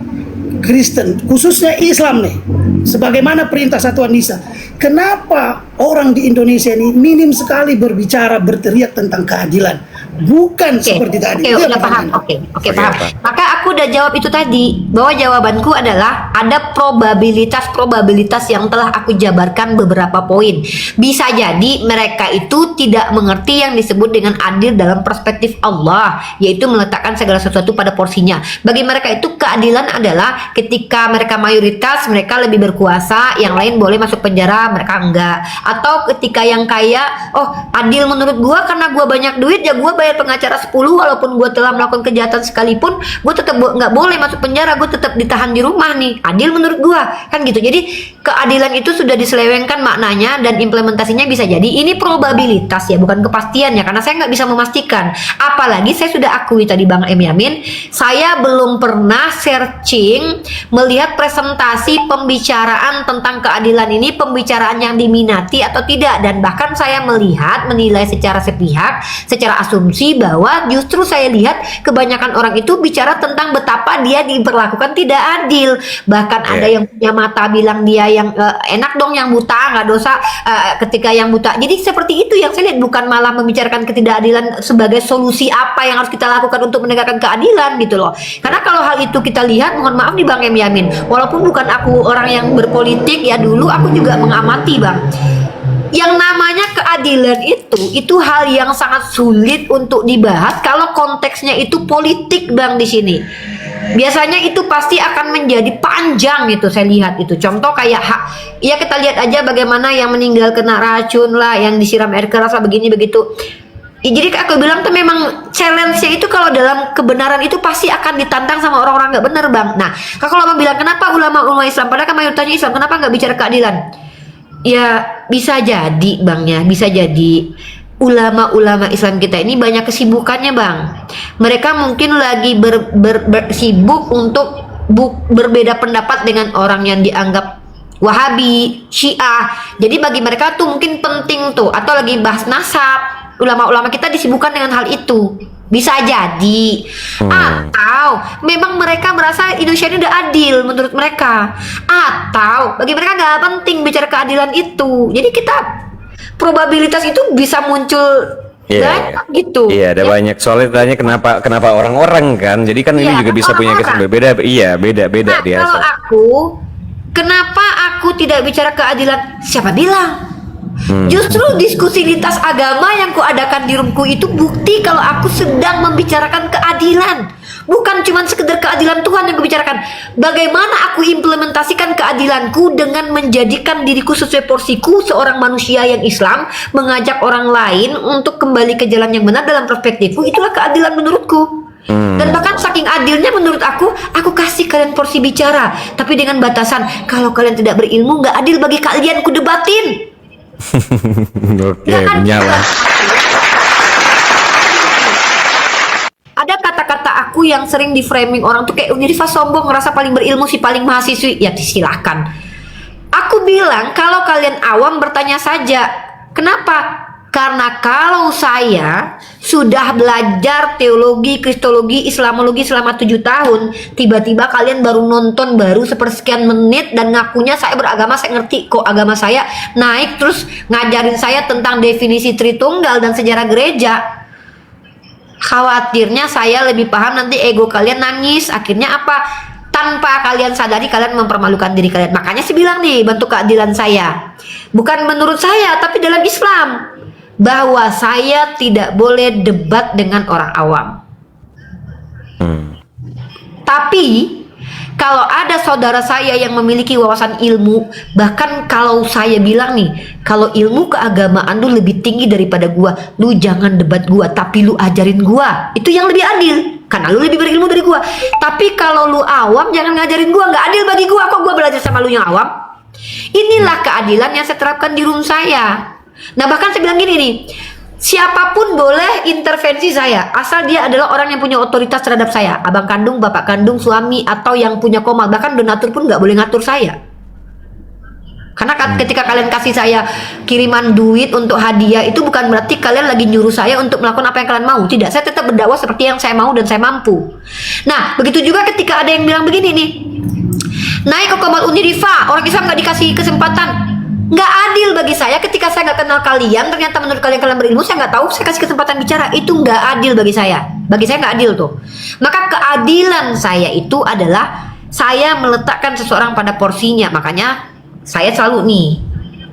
Kristen, khususnya Islam nih, sebagaimana perintah satu An-Nisa, kenapa orang di Indonesia ini minim sekali berbicara, berteriak tentang keadilan? Bukan seperti tadi. Oke, Itu udah paham. Oke, paham. Maka aku udah jawab itu tadi, bahwa jawabanku adalah ada probabilitas yang telah aku jabarkan beberapa poin. Bisa jadi mereka itu tidak mengerti yang disebut dengan adil dalam perspektif Allah, yaitu meletakkan segala sesuatu pada porsinya. Bagi mereka itu keadilan adalah ketika mereka mayoritas, mereka lebih berkuasa, yang lain boleh masuk penjara, mereka enggak. Atau ketika yang kaya, oh adil menurut gua karena gua banyak duit, ya gua bayar pengacara 10 walaupun gue telah melakukan kejahatan sekalipun, gue tetap nggak boleh masuk penjara, gue tetap ditahan di rumah nih, adil menurut gue, kan gitu. Jadi keadilan itu sudah diselewengkan maknanya dan implementasinya bisa jadi ini probabilitas ya, bukan kepastian ya, karena saya nggak bisa memastikan. Apalagi saya sudah akui tadi Bang M. Yamin, saya belum pernah searching melihat presentasi pembicaraan tentang keadilan ini, pembicaraan yang diminati atau tidak, dan bahkan saya menilai secara sepihak, secara asumsi bahwa justru saya lihat kebanyakan orang itu bicara tentang betapa dia diperlakukan tidak adil. Bahkan ada yang punya mata bilang dia yang enak dong yang buta, nggak dosa ketika yang buta. Jadi seperti itu yang saya lihat, bukan malah membicarakan ketidakadilan sebagai solusi apa yang harus kita lakukan untuk menegakkan keadilan gitu loh. Karena kalau hal itu kita lihat, mohon maaf nih Bang M. Yamin, walaupun bukan aku orang yang berpolitik ya, dulu aku juga mengamati Bang, yang namanya keadilan itu hal yang sangat sulit untuk dibahas kalau konteksnya itu politik Bang di sini. Biasanya itu pasti akan menjadi panjang itu, saya lihat itu. Contoh kayak ya kita lihat aja bagaimana yang meninggal kena racun lah, yang disiram air keras lah, begini begitu. Ya, jadi aku bilang tuh memang challenge-nya itu kalau dalam kebenaran itu pasti akan ditantang sama orang-orang nggak benar Bang. Nah, kalau Bang bilang kenapa ulama-ulama Islam, padahal kan mayoritasnya Islam, kenapa nggak bicara keadilan? Ya bisa jadi Bang ya, bisa jadi ulama-ulama Islam kita ini banyak kesibukannya Bang. Mereka mungkin lagi sibuk untuk berbeda pendapat dengan orang yang dianggap Wahabi, Syiah. Jadi bagi mereka tuh mungkin penting tuh, atau lagi bahas nasab. Ulama-ulama kita disibukkan dengan hal itu. Bisa jadi. Atau memang mereka merasa Indonesia ini udah adil menurut mereka. Atau bagi mereka nggak penting bicara keadilan itu. Jadi kita probabilitas itu bisa muncul gitu. Iya, ada banyak. Soalnya tanya kenapa orang-orang kan. Jadi kan ini juga bisa punya kesan berbeda. Iya, beda-beda dia. Kalau kenapa aku tidak bicara keadilan? Siapa bilang? Justru diskusi lintas agama yang kuadakan di roomku itu bukti kalau aku sedang membicarakan keadilan. Bukan cuma sekedar keadilan Tuhan yang kubicarakan. Bagaimana aku implementasikan keadilanku dengan menjadikan diriku sesuai porsiku seorang manusia yang Islam, mengajak orang lain untuk kembali ke jalan yang benar dalam perspektifku, itulah keadilan menurutku. Dan bahkan saking adilnya menurut aku kasih kalian porsi bicara, tapi dengan batasan kalau kalian tidak berilmu, nggak adil bagi kalian, ku debatin. Oke, menyala. Ada kata-kata aku yang sering di framing orang tuh kayak Unirifa sombong, ngerasa paling berilmu sih, paling mahasiswi. Ya silahkan. Aku bilang kalau kalian awam bertanya saja. Kenapa? Karena kalau saya sudah belajar teologi, kristologi, islamologi selama 7 tahun, tiba-tiba kalian baru nonton baru sepersekian menit dan ngakunya saya beragama, saya ngerti kok agama saya, naik terus ngajarin saya tentang definisi Tritunggal dan sejarah gereja. Khawatirnya saya lebih paham, nanti ego kalian nangis. Akhirnya apa? Tanpa kalian sadari kalian mempermalukan diri kalian. Makanya saya bilang nih, bentuk keadilan saya bukan menurut saya, tapi dalam Islam, bahwa saya tidak boleh debat dengan orang awam. Tapi kalau ada saudara saya yang memiliki wawasan ilmu, bahkan kalau saya bilang nih, kalau ilmu keagamaan lu lebih tinggi daripada gua, lu jangan debat gua, tapi lu ajarin gua. Itu yang lebih adil, karena lu lebih berilmu dari gua. Tapi kalau lu awam, jangan ngajarin gua, nggak adil bagi gua. Kok gua belajar sama lu yang awam? Inilah keadilan yang saya terapkan di room saya. Nah bahkan saya bilang gini nih, siapapun boleh intervensi saya asal dia adalah orang yang punya otoritas terhadap saya. Abang kandung, bapak kandung, suami, atau yang punya komal. Bahkan donatur pun nggak boleh ngatur saya. Karena ketika kalian kasih saya kiriman duit untuk hadiah, itu bukan berarti kalian lagi nyuruh saya untuk melakukan apa yang kalian mau. Tidak, saya tetap berdakwah seperti yang saya mau dan saya mampu. Nah, begitu juga ketika ada yang bilang begini nih, naik ke Komal Undi Rifa, orang Islam nggak dikasih kesempatan. Nggak adil bagi saya ketika saya nggak kenal kalian, ternyata menurut kalian berilmu, saya nggak tahu, saya kasih kesempatan bicara. Itu nggak adil bagi saya. Bagi saya nggak adil tuh. Maka keadilan saya itu adalah saya meletakkan seseorang pada porsinya. Makanya saya selalu nih,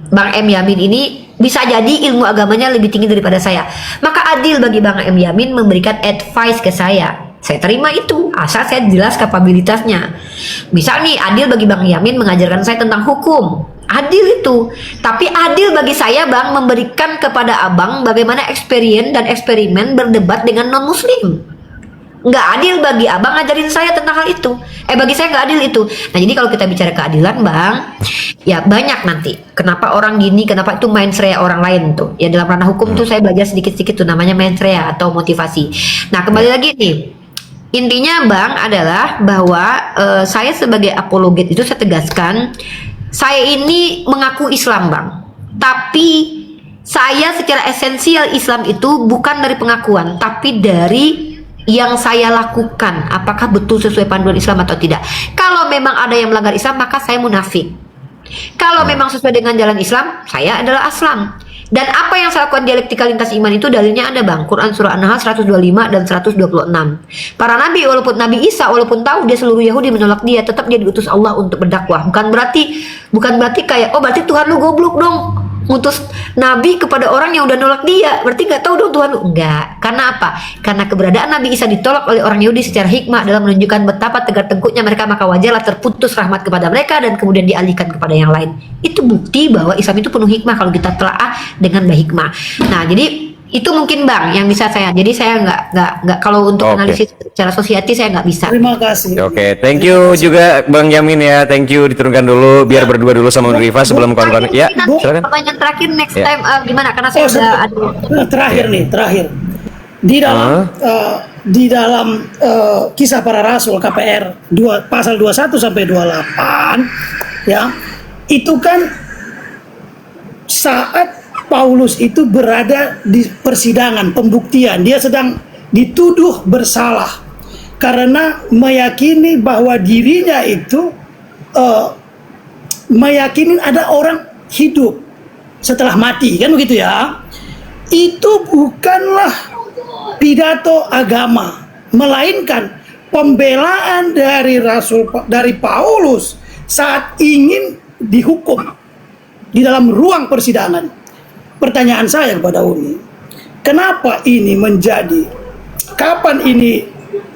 Bang M. Yamin ini bisa jadi ilmu agamanya lebih tinggi daripada saya. Maka adil bagi Bang M. Yamin memberikan advice ke saya. Saya terima itu, asal saya jelas kapabilitasnya. Misal nih, adil bagi Bang Yamin mengajarkan saya tentang hukum. Adil itu. Tapi adil bagi saya, Bang, memberikan kepada Abang bagaimana experience dan eksperimen berdebat dengan non-muslim. Nggak adil bagi Abang ngajarin saya tentang hal itu. Bagi saya nggak adil itu. Nah, jadi kalau kita bicara keadilan, Bang, ya banyak nanti. Kenapa orang gini, kenapa itu main rea orang lain tuh. Ya dalam ranah hukum tuh saya belajar sedikit-sedikit tuh namanya main rea atau motivasi. Nah, kembali lagi nih. Intinya, Bang, adalah bahwa saya sebagai apologet itu saya tegaskan, saya ini mengaku Islam, Bang. Tapi saya secara esensial Islam itu bukan dari pengakuan, tapi dari yang saya lakukan, apakah betul sesuai panduan Islam atau tidak. Kalau memang ada yang melanggar Islam, maka saya munafik. Kalau memang sesuai dengan jalan Islam, saya adalah Aslam. Dan apa yang saya lakukan dialektika lintas iman itu dalilnya ada, Bang. Quran surah An-Nahl 125 dan 126. Para nabi, walaupun Nabi Isa, walaupun tahu dia seluruh Yahudi menolak dia, tetap dia diutus Allah untuk berdakwah. Bukan berarti kayak, oh berarti Tuhan lu goblok dong, ngutus nabi kepada orang yang udah nolak dia, berarti nggak tahu dong Tuhan lu. Enggak. Karena apa? Karena keberadaan Nabi Isa ditolak oleh orang Yahudi secara hikmah dalam menunjukkan betapa tegar tengkuknya mereka, maka wajarlah terputus rahmat kepada mereka dan kemudian dialihkan kepada yang lain. Itu bukti bahwa Islam itu penuh hikmah kalau kita telaah dengan hikmah. Nah, jadi itu mungkin, Bang, yang bisa saya. Jadi saya nggak kalau untuk analisis secara sosiati saya nggak bisa. Terima kasih. Oke, thank you juga Bang Yamin ya. Thank you, diturunkan dulu biar berdua dulu sama Rifa sebelum kawan-kawan. Ya, silakan. Pertanyaan terakhir next time gimana? Karena saya udah ada terakhir. Di dalam kisah para rasul KPR pasal 21 sampai 28 ya. Itu kan saat Paulus itu berada di persidangan pembuktian, dia sedang dituduh bersalah karena meyakini bahwa dirinya itu meyakini ada orang hidup setelah mati, kan begitu ya. Itu bukanlah pidato agama, melainkan pembelaan dari Paulus saat ingin dihukum di dalam ruang persidangan. Pertanyaan saya kepada Uni, kenapa ini kapan ini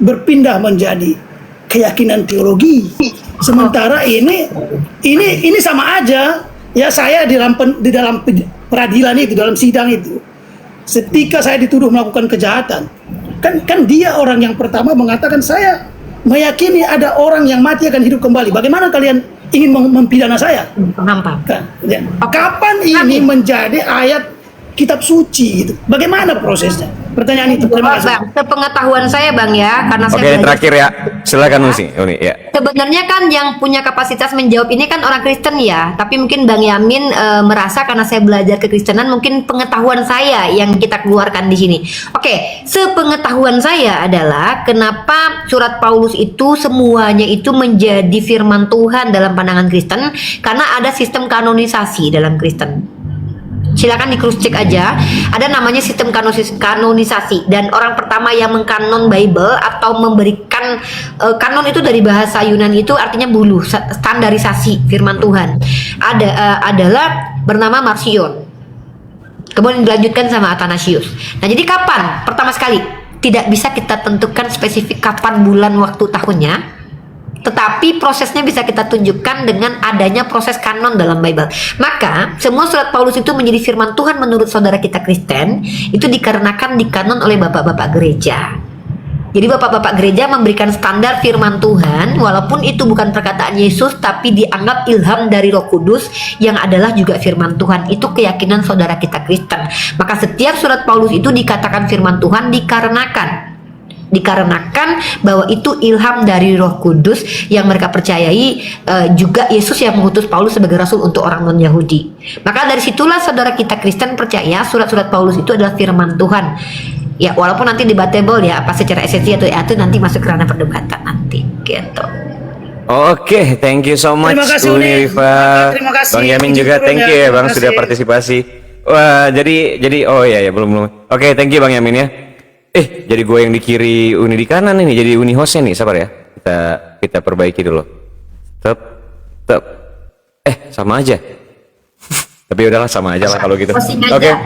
berpindah menjadi keyakinan teologi? Sementara ini sama aja ya, saya di dalam peradilan itu, dalam sidang itu, ketika saya dituduh melakukan kejahatan, kan dia orang yang pertama mengatakan saya meyakini ada orang yang mati akan hidup kembali. Bagaimana kalian ingin mempidana saya? Nampak. Kapan ini menjadi ayat kitab suci gitu? Bagaimana prosesnya? Pertanyaan itu. Terima kasih. Bang, sepengetahuan saya, Bang, ya, karena Oke, saya ini terakhir ya. Silakan Uni ya. Sebenarnya kan yang punya kapasitas menjawab ini kan orang Kristen ya, tapi mungkin Bang Yamin merasa karena saya belajar kekristenan, mungkin pengetahuan saya yang kita keluarkan di sini. Oke, sepengetahuan saya adalah kenapa surat Paulus itu semuanya itu menjadi firman Tuhan dalam pandangan Kristen, karena ada sistem kanonisasi dalam Kristen. Silakan di cross check aja, ada namanya sistem kanonisasi, dan orang pertama yang mengkanon Bible atau memberikan kanon itu dari bahasa Yunani itu artinya buluh, standarisasi firman Tuhan adalah bernama Marcion, kemudian dilanjutkan sama Athanasius. Nah, jadi kapan? Pertama sekali tidak bisa kita tentukan spesifik kapan, bulan, waktu, tahunnya, tetapi prosesnya bisa kita tunjukkan dengan adanya proses kanon dalam Bible. Maka semua surat Paulus itu menjadi firman Tuhan menurut saudara kita Kristen itu dikarenakan dikanon oleh bapak-bapak gereja. Jadi bapak-bapak gereja memberikan standar firman Tuhan, walaupun itu bukan perkataan Yesus tapi dianggap ilham dari Roh Kudus yang adalah juga firman Tuhan. Itu keyakinan saudara kita Kristen. Maka setiap surat Paulus itu dikatakan firman Tuhan dikarenakan dikarenakan bahwa itu ilham dari Roh Kudus yang mereka percayai, juga Yesus yang mengutus Paulus sebagai rasul untuk orang non-Yahudi. Maka dari situlah saudara kita Kristen percaya surat-surat Paulus itu adalah firman Tuhan. Ya, walaupun nanti debatable ya, apa secara esensi atau itu nanti masuk ke ranah perdebatan nanti gitu. Oke, thank you so much Terima kasih, Uni Uni. Rifa. Terima kasih. Bang Yamin Izin juga turun thank ya. you ya Bang Terima sudah kasih. partisipasi. Wah, jadi oh ya belum. Oke, thank you Bang Yamin ya. Jadi gue yang di kiri, Uni di kanan ini, jadi Uni hostnya nih, sabar ya. Kita perbaiki dulu. Tep. Sama aja. Tapi udahlah sama aja lah kalau gitu. Posting Oke. aja.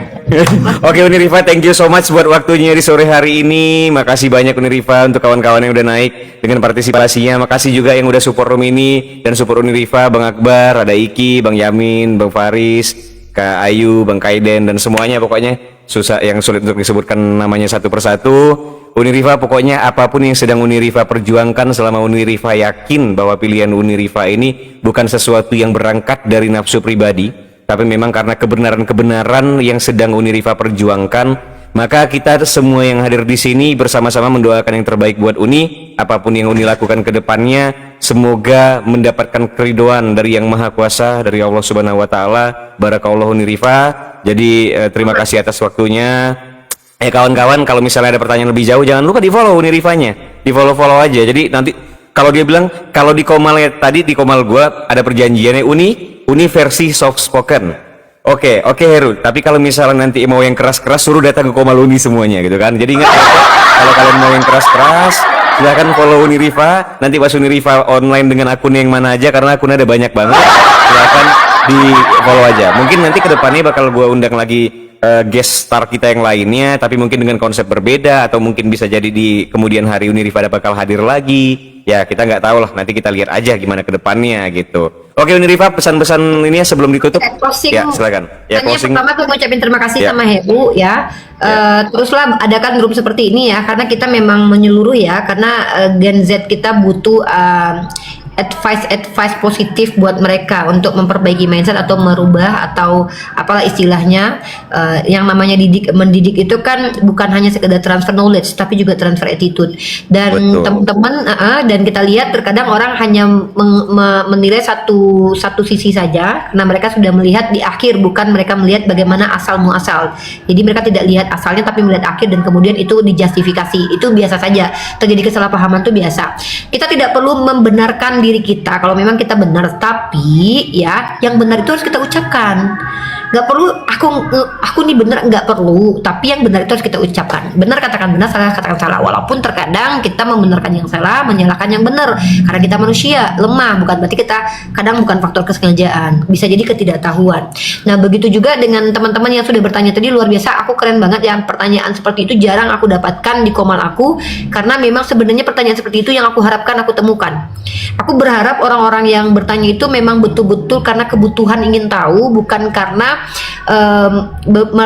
Oke Uni Rifa, thank you so much buat waktunya di sore hari ini. Makasih banyak Uni Rifa untuk kawan-kawan yang udah naik dengan partisipasinya. Makasih juga yang udah support room ini dan support Uni Rifa, Bang Akbar, ada Iki, Bang Yamin, Bang Faris, Kak Ayu, Bang Kaiden dan semuanya, pokoknya susah yang sulit untuk disebutkan namanya satu persatu. Uni Rifa, pokoknya apapun yang sedang Uni Rifa perjuangkan, selama Uni Rifa yakin bahwa pilihan Uni Rifa ini bukan sesuatu yang berangkat dari nafsu pribadi, tapi memang karena kebenaran-kebenaran yang sedang Uni Rifa perjuangkan, maka kita semua yang hadir di sini bersama-sama mendoakan yang terbaik buat Uni. Apapun yang Uni lakukan ke depannya, semoga mendapatkan keridoan dari Yang Maha Kuasa, dari Allah Subhanahu wa taala. Barakallahu Uni Rifa. Jadi terima kasih atas waktunya. Kawan-kawan, kalau misalnya ada pertanyaan lebih jauh, jangan lupa di-follow Uni Rifanya. Di-follow aja. Jadi nanti kalau dia bilang, kalau di Komal tadi di Komal gua ada perjanjiannya Uni versi soft spoken. Oke Heru, tapi kalau misalnya nanti mau yang keras-keras, suruh datang ke Komal Uni semuanya gitu kan. Jadi ingat ya, kalau kalian mau yang keras-keras, silahkan follow Uni Rifa. Nanti pas Uni Rifa online dengan akun yang mana aja, karena akun ada banyak banget, silahkan di follow aja. Mungkin nanti kedepannya bakal gua undang lagi guest star kita yang lainnya, tapi mungkin dengan konsep berbeda, atau mungkin bisa jadi di kemudian hari Uni Rifa bakal hadir lagi. Ya kita nggak tahu lah, nanti kita lihat aja gimana ke depannya gitu. Oke Uni Rifa, pesan-pesan ini ya sebelum ditutup. Closing. Ya silakan. Ya Hanya closing. pertama aku mau ucapin terima kasih Ya. sama Heru ya. Teruslah adakan grup seperti ini ya, karena kita memang menyeluruh ya, karena Gen Z kita butuh advice positif buat mereka untuk memperbaiki mindset atau merubah atau apalah istilahnya. Yang namanya mendidik itu kan bukan hanya sekedar transfer knowledge, tapi juga transfer attitude. Dan Betul. teman-teman dan kita lihat terkadang orang hanya menilai satu sisi saja, karena mereka sudah melihat di akhir, bukan mereka melihat bagaimana asal muasal. Jadi mereka tidak lihat asalnya tapi melihat akhir, dan kemudian itu dijustifikasi. Itu biasa saja, terjadi kesalahpahaman itu biasa. Kita tidak perlu membenarkan diri kita kalau memang kita benar, tapi ya yang benar itu harus kita ucapkan. Nggak perlu aku nih benar, nggak perlu, tapi yang benar itu harus kita ucapkan. Benar katakan benar, salah katakan salah. Walaupun terkadang kita membenarkan yang salah, menyalahkan yang benar, karena kita manusia lemah. Bukan berarti kita kadang bukan faktor kesengajaan, bisa jadi ketidaktahuan. Nah begitu juga dengan teman-teman yang sudah bertanya tadi, luar biasa. Aku keren banget ya, pertanyaan seperti itu jarang aku dapatkan di Komal aku, karena memang sebenarnya pertanyaan seperti itu yang aku harapkan aku temukan. Aku berharap orang-orang yang bertanya itu memang betul-betul karena kebutuhan ingin tahu, bukan karena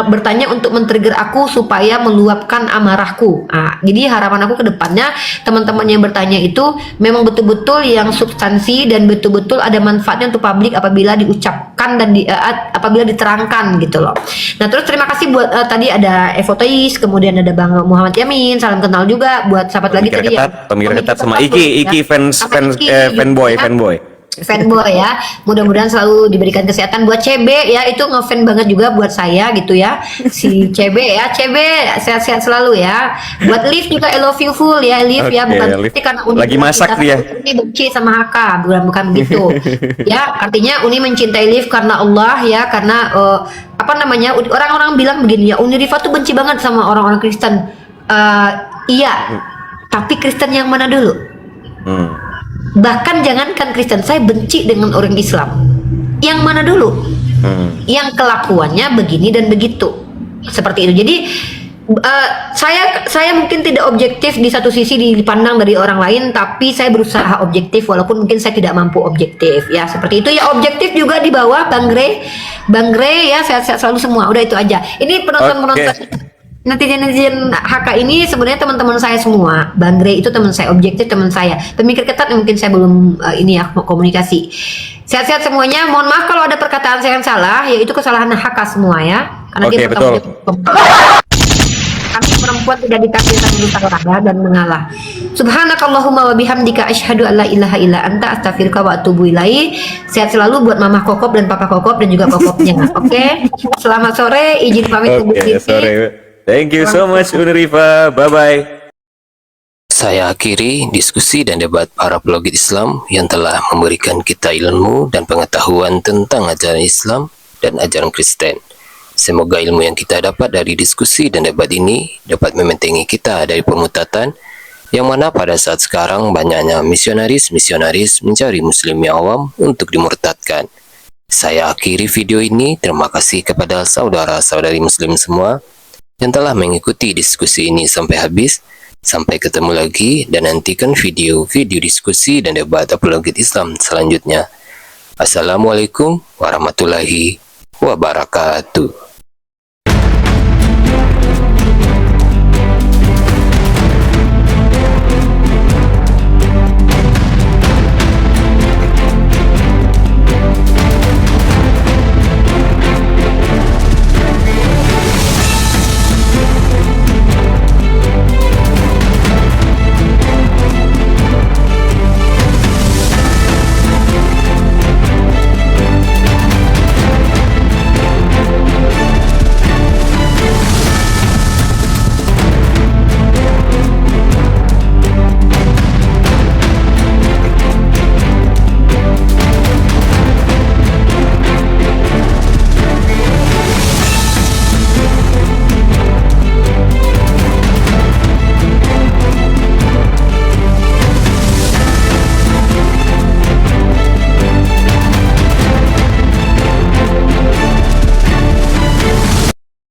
bertanya untuk men-trigger aku supaya meluapkan amarahku. Jadi harapan aku ke depannya, teman-teman yang bertanya itu memang betul-betul yang substansi dan betul-betul ada manfaatnya untuk publik apabila diucapkan dan apabila diterangkan gitu loh. Nah terus terima kasih buat tadi ada Evo Tois, kemudian ada Bang Muhammad Yamin, salam kenal juga buat sahabat lagi tadi ya. Pemikir ketat sama Iki fanboy. Fanboy ya, mudah-mudahan selalu diberikan kesehatan. Buat CB ya, itu ngefan banget juga buat saya gitu ya, si CB ya, CB sehat-sehat selalu ya. Buat Liv juga I love you full ya, Liv ya, bukan Liv. berarti karena Uni Lagi masak dia. Uni benci sama Haka, bukan begitu ya. Artinya Uni mencintai Liv karena Allah ya, karena orang-orang bilang begini ya, Uni Rifa tuh benci banget sama orang-orang Kristen. Iya, tapi Kristen yang mana dulu? Bahkan jangankan Kristen, saya benci dengan orang Islam. Yang mana dulu? Yang kelakuannya begini dan begitu, seperti itu. Jadi saya mungkin tidak objektif di satu sisi dipandang dari orang lain, tapi saya berusaha objektif walaupun mungkin saya tidak mampu objektif ya, seperti itu ya. Objektif juga di bawah Bang Gray ya, sehat-sehat selalu semua. Udah itu aja. Ini penonton netizen HK ini sebenarnya teman-teman saya semua. Bang Gray itu teman saya, objektif teman saya. Pemikir ketat mungkin saya belum mau komunikasi. Sehat-sehat semuanya. Mohon maaf kalau ada perkataan saya yang salah, yaitu kesalahan HK semua ya. Karena dia betul. kami perempuan perempuan tidak ditakdirkan untuk kalah dan mengalah. Subhanakallahumma wa bihamdika asyhadu an la ilaha illa anta astaghfiruka wa atubu ilaik. Sehat selalu buat Mama Kokop dan Papa Kokop dan juga Kokopnya. Oke. Selamat sore, izin pamit undur Oke, diri. sore. Thank you so much Unrifa. Bye bye. Saya akhiri diskusi dan debat para pelogit Islam yang telah memberikan kita ilmu dan pengetahuan tentang ajaran Islam dan ajaran Kristen. Semoga ilmu yang kita dapat dari diskusi dan debat ini dapat membentengi kita dari permutatan, yang mana pada saat sekarang banyaknya misionaris-misionaris mencari muslim yang awam untuk dimurtadkan. Saya akhiri video ini. Terima kasih kepada saudara-saudari muslim semua yang telah mengikuti diskusi ini sampai habis. Sampai ketemu lagi dan nantikan video-video diskusi dan debat apologet Islam selanjutnya. Assalamualaikum warahmatullahi wabarakatuh.